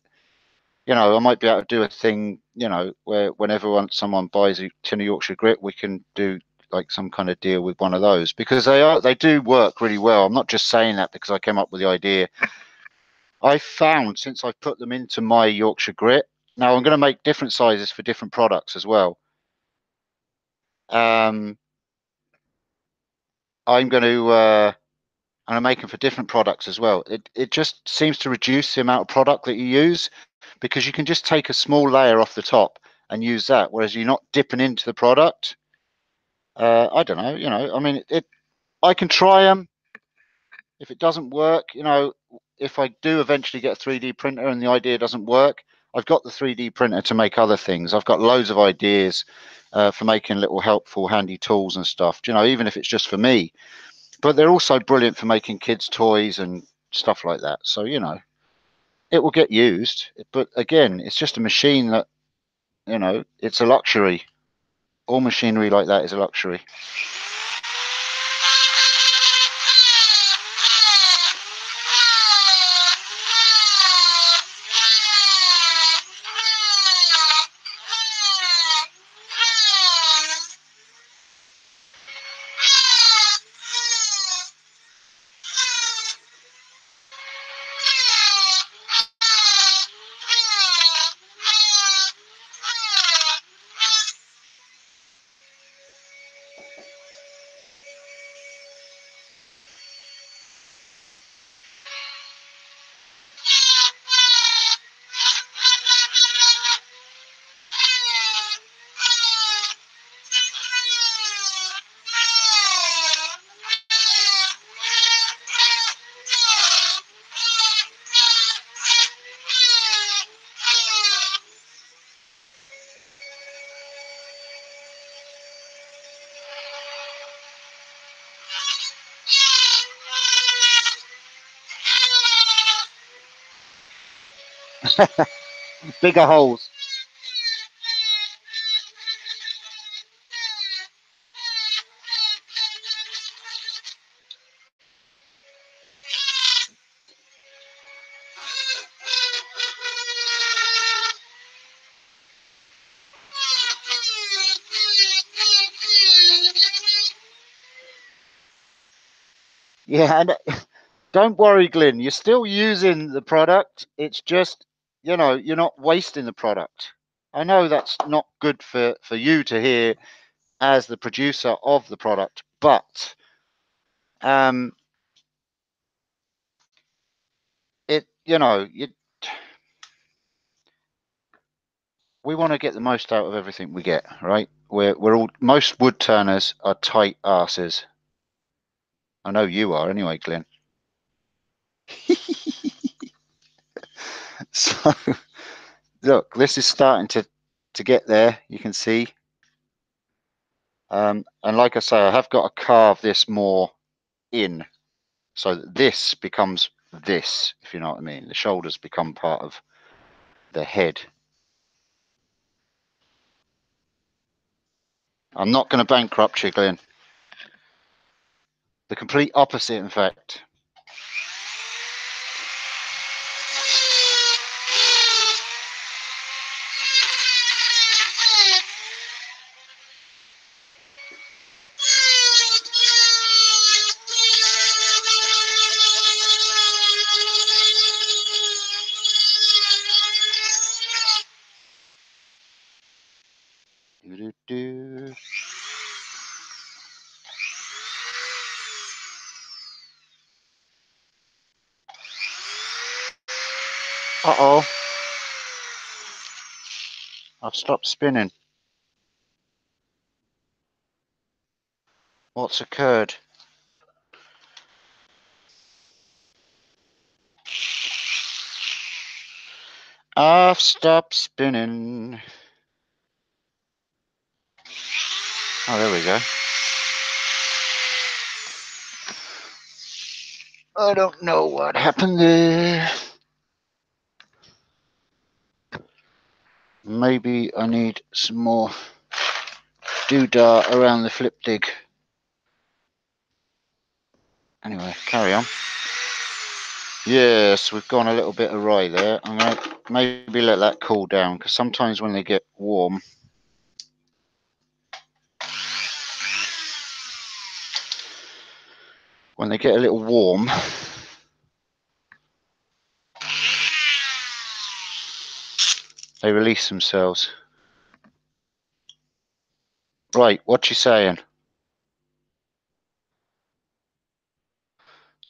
You know, I might be able to do a thing, you know, where whenever someone buys a tin of Yorkshire grit, we can do like some kind of deal with one of those because they do work really well. I'm not just saying that because I came up with the idea. I found since I've put them into my Yorkshire grit, now I'm going to make different sizes for different products as well. I'm going to and I make them for different products as well. It just seems to reduce the amount of product that you use because you can just take a small layer off the top and use that, whereas you're not dipping into the product. I don't know, you know. I mean, I can try them. If it doesn't work, you know, if I do eventually get a 3D printer and the idea doesn't work, I've got the 3D printer to make other things. I've got loads of ideas for making little helpful, handy tools and stuff. You know, even if it's just for me. But they're also brilliant for making kids' toys and stuff like that. So, you know, it will get used. But again, it's just a machine that, you know, it's a luxury. All machinery like that is a luxury. Bigger holes. Yeah, and don't worry, Glyn. You're still using the product. It's just, you're not wasting the product. I know that's not good for you to hear as the producer of the product, but it, we want to get the most out of everything we get, right? We're all, most wood turners are tight asses. I know you are anyway, Glyn. So look, this is starting to get there. You can see, and like I say, I have got to carve this more in so that this becomes this, if you know what I mean. The shoulders become part of the head. I'm not going to bankrupt you, Glyn. The complete opposite, in fact. Do-do-do. Uh-oh. I've stopped spinning. What's occurred? I've stopped spinning. Oh, there we go. I don't know what happened there. Maybe I need some more doodah around the flip dig. Anyway, carry on. Yes, we've gone a little bit awry there. I'm going to maybe let that cool down, because sometimes when they get warm, a little warm, they release themselves. Right, what you saying?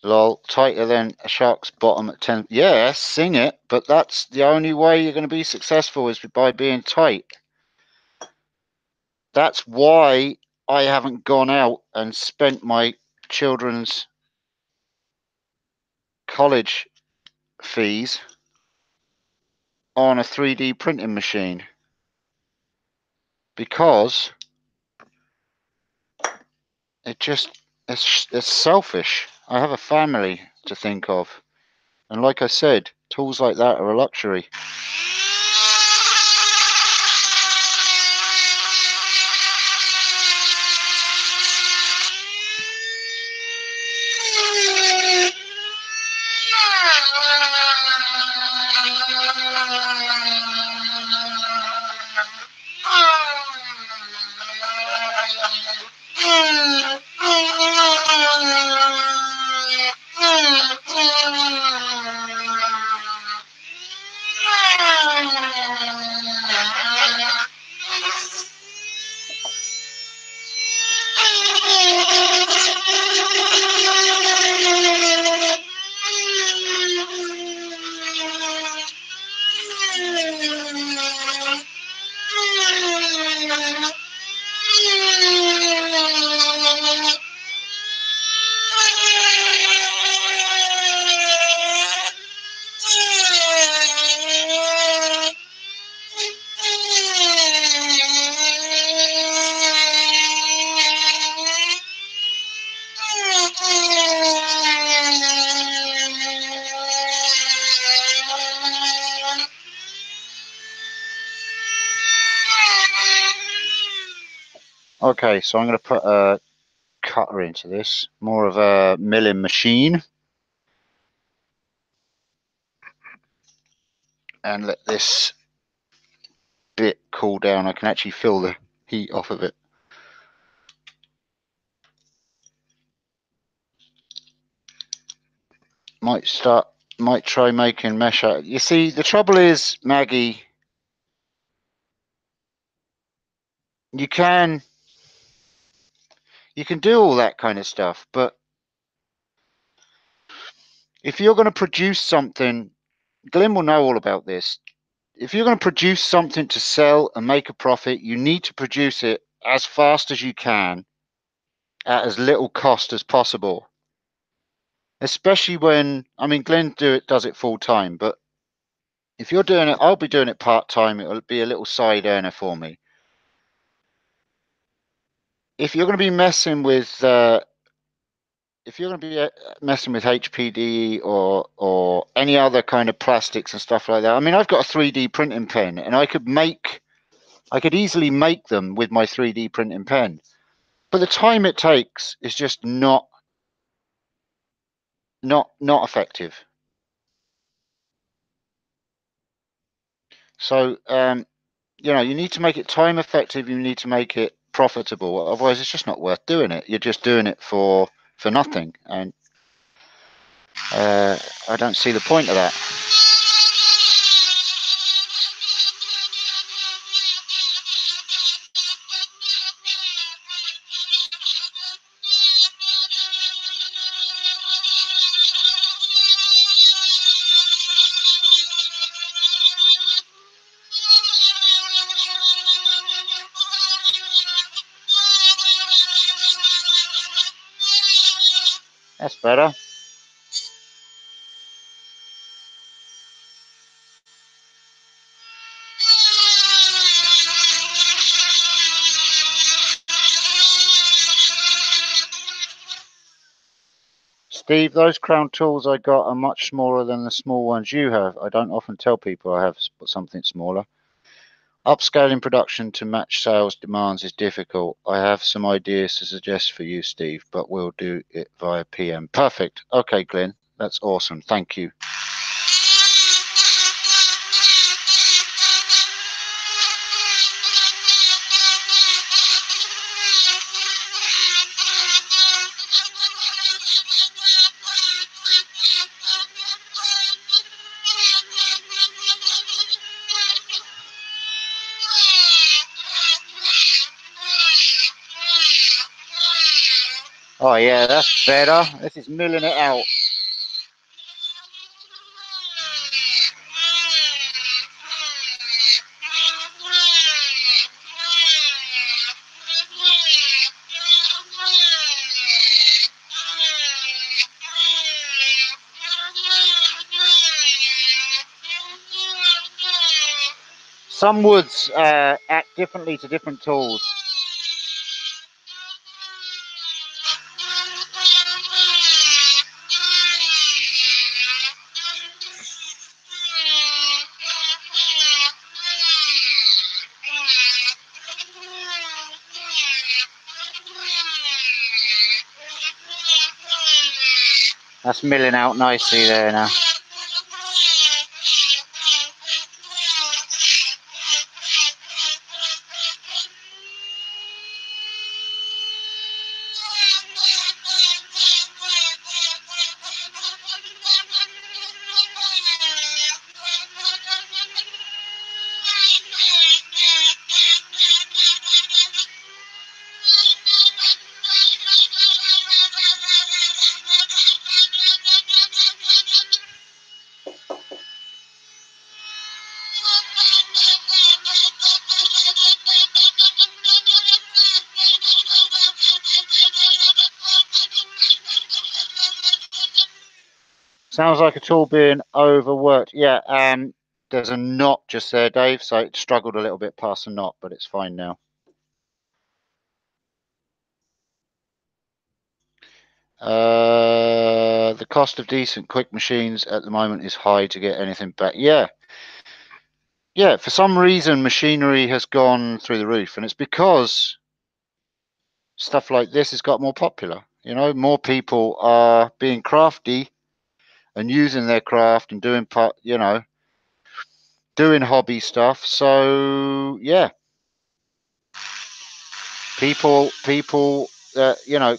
Lol, tighter than a shark's bottom at 10. Yeah, sing it, but that's the only way you're going to be successful is by being tight. That's why I haven't gone out and spent my children's college fees on a 3D printing machine, because it's selfish. I have a family to think of, and like I said, tools like that are a luxury. Okay, so I'm going to put a cutter into this, more of a milling machine, and let this bit cool down. I can actually feel the heat off of it. Might try making mesh out. You see, the trouble is, Maggie, you can do all that kind of stuff, but if you're going to produce something, Glenn will know all about this. If you're going to produce something to sell and make a profit, you need to produce it as fast as you can at as little cost as possible. Especially when, I mean, Glenn does it full time, but if you're doing it, I'll be doing it part time. It'll be a little side earner for me. If you're going to be messing with HPD or any other kind of plastics and stuff like that, I mean, I've got a 3D printing pen, and I could easily make them with my 3D printing pen, but the time it takes is just not effective. So you need to make it time effective. You need to make it profitable. Otherwise, it's just not worth doing it. You're just doing it for nothing, and I don't see the point of that. That's better. Steve, those crown tools I got are much smaller than the small ones you have. I don't often tell people I have something smaller. Upscaling production to match sales demands is difficult. I have some ideas to suggest for you, Steve, but we'll do it via PM. Perfect. Okay, Glenn, that's awesome. Thank you. Oh yeah, that's better. This is milling it out. Some woods act differently to different tools. That's milling out nicely there now. Sounds like a tool being overworked. Yeah, there's a knot just there, Dave, so it struggled a little bit past the knot, but it's fine now. The cost of decent quick machines at the moment is high to get anything back. Yeah, for some reason machinery has gone through the roof, and it's because stuff like this has got more popular. You know, more people are being crafty and using their craft and doing doing hobby stuff. So yeah,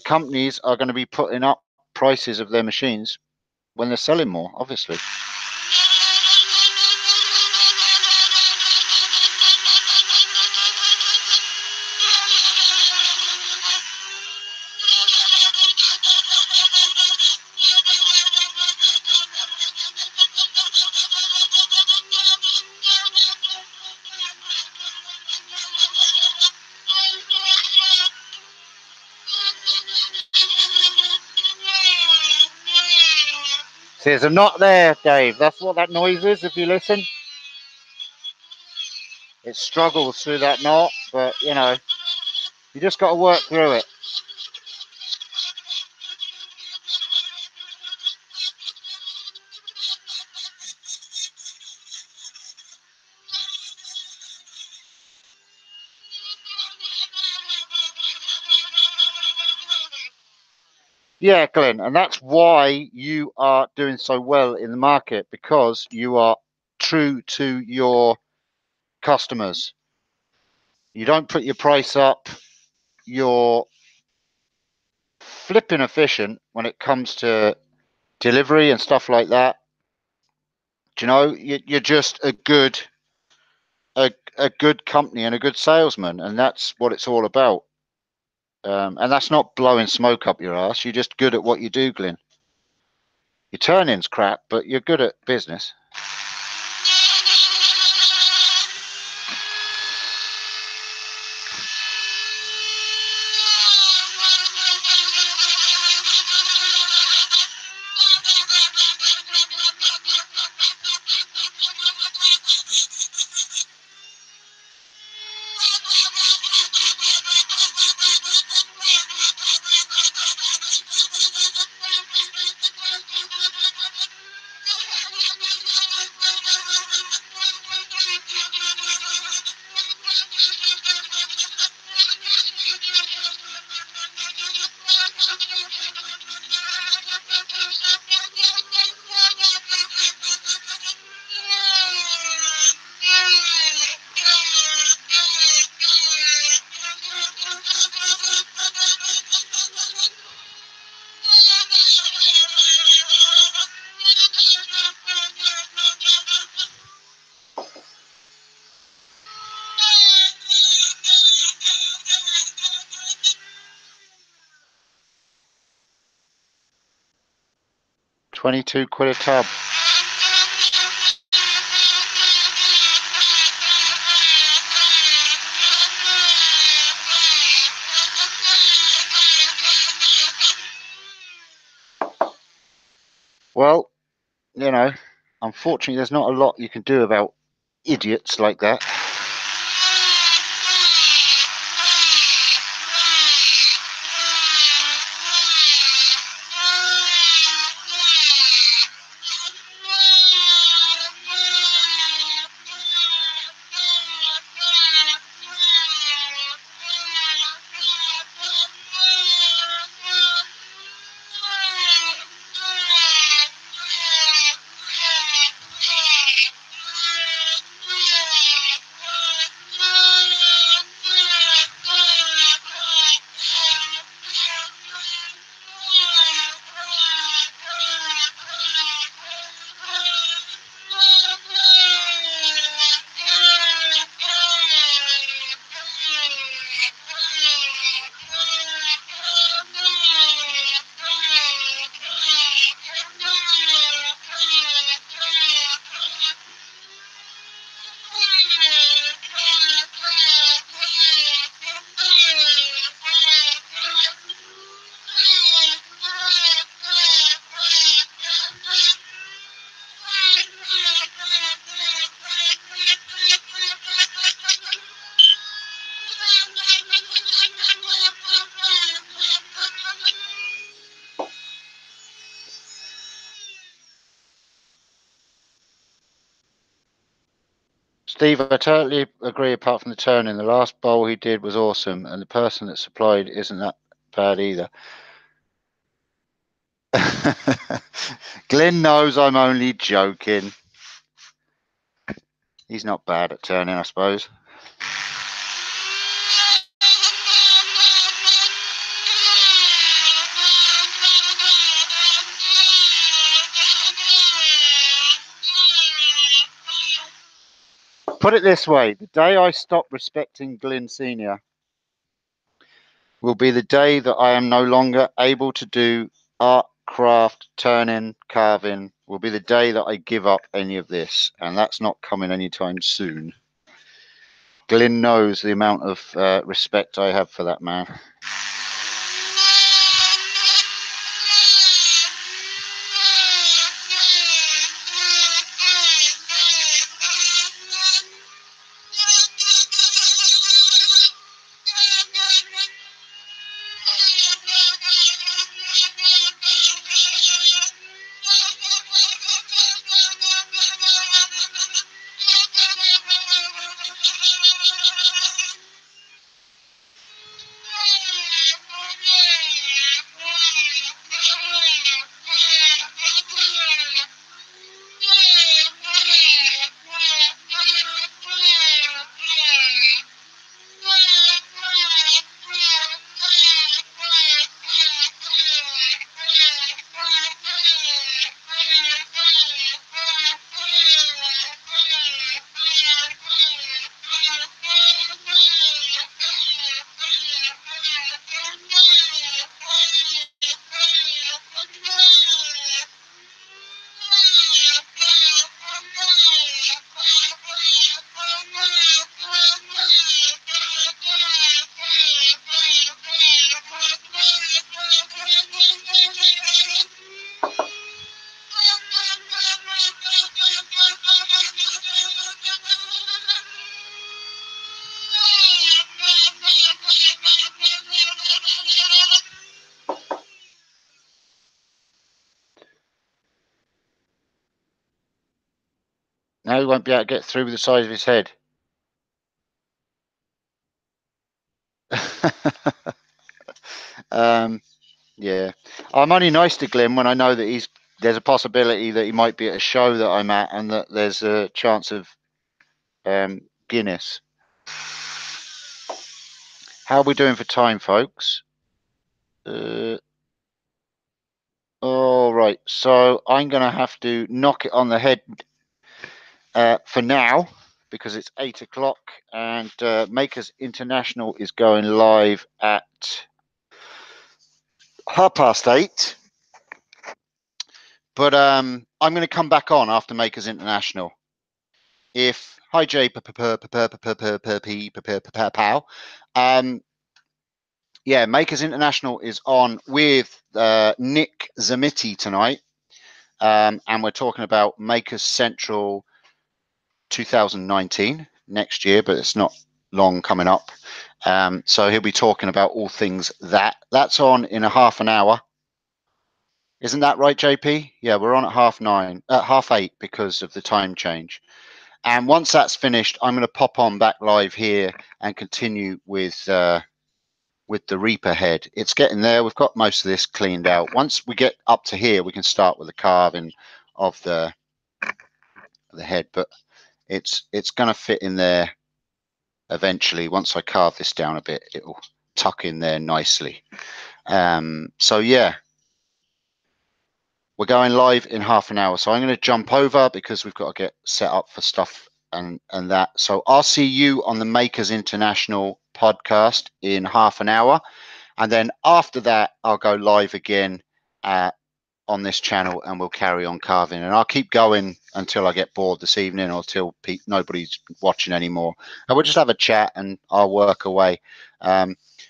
companies are going to be putting up prices of their machines when they're selling more, obviously. See, there's a knot there, Dave. That's what that noise is, if you listen. It struggles through that knot, but, you know, you just got to work through it. Yeah, Glenn, and that's why you are doing so well in the market, because you are true to your customers. You don't put your price up. You're flipping efficient when it comes to delivery and stuff like that. Do you know, you're just a good company and a good salesman, and that's what it's all about. And that's not blowing smoke up your ass. You're just good at what you do, Glenn. Your turning's crap, but you're good at business. £22 a tub. Well, you know, unfortunately, there's not a lot you can do about idiots like that. Steve, I totally agree. Apart from the turning, the last bowl he did was awesome, and the person that supplied isn't that bad either. Glenn knows I'm only joking. He's not bad at turning, I suppose. Put it this way, the day I stop respecting Glyn Senior will be the day that I am no longer able to do art, craft, turning, carving. Will be the day that I give up any of this, and that's not coming anytime soon. Glyn knows the amount of respect I have for that man. Now he won't be able to get through with the size of his head. Yeah, I'm only nice to Glenn when I know that there's a possibility that he might be at a show that I'm at, and that there's a chance of Guinness. How are we doing for time, folks? All right, so I'm going to have to knock it on the head for now, because it's 8 o'clock, and Makers International is going live at 8:30. But I'm going to come back on after Makers International. If hi Jay pow. Yeah, Makers International is on with Nick Zamiti tonight, and we're talking about Makers Central 2019 next year, but it's not long coming up. So he'll be talking about all things that. That's on in a half an hour. Isn't that right, JP? Yeah, we're on at 8:30 because of the time change. And once that's finished, I'm going to pop on back live here and continue with the Reaper head. It's getting there. We've got most of this cleaned out. Once we get up to here, we can start with the carving of the head. But it's going to fit in there eventually. Once I carve this down a bit, it'll tuck in there nicely. So yeah, we're going live in half an hour. So I'm going to jump over because we've got to get set up for stuff and that. So I'll see you on the Makers International podcast in half an hour. And then after that, I'll go live again on this channel, and we'll carry on carving. And I'll keep going until I get bored this evening, or till nobody's watching anymore. And we'll just have a chat and I'll work away.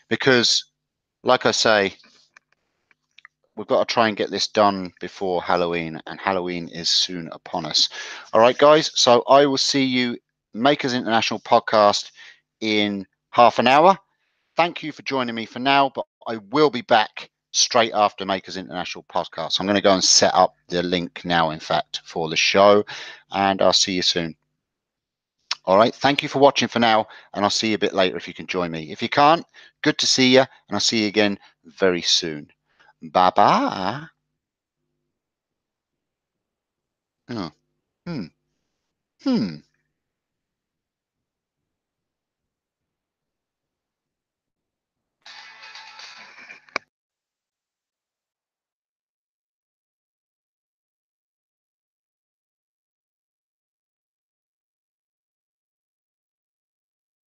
Because, like I say, we've got to try and get this done before Halloween, and Halloween is soon upon us. All right, guys. So I will see you Makers International podcast in half an hour. Thank you for joining me for now, but I will be back straight after Makers International podcast. I'm going to go and set up the link now, in fact, for the show, and I'll see you soon. All right. Thank you for watching for now, and I'll see you a bit later if you can join me. If you can't, good to see you, and I'll see you again very soon. Bye-bye. Oh. Hmm.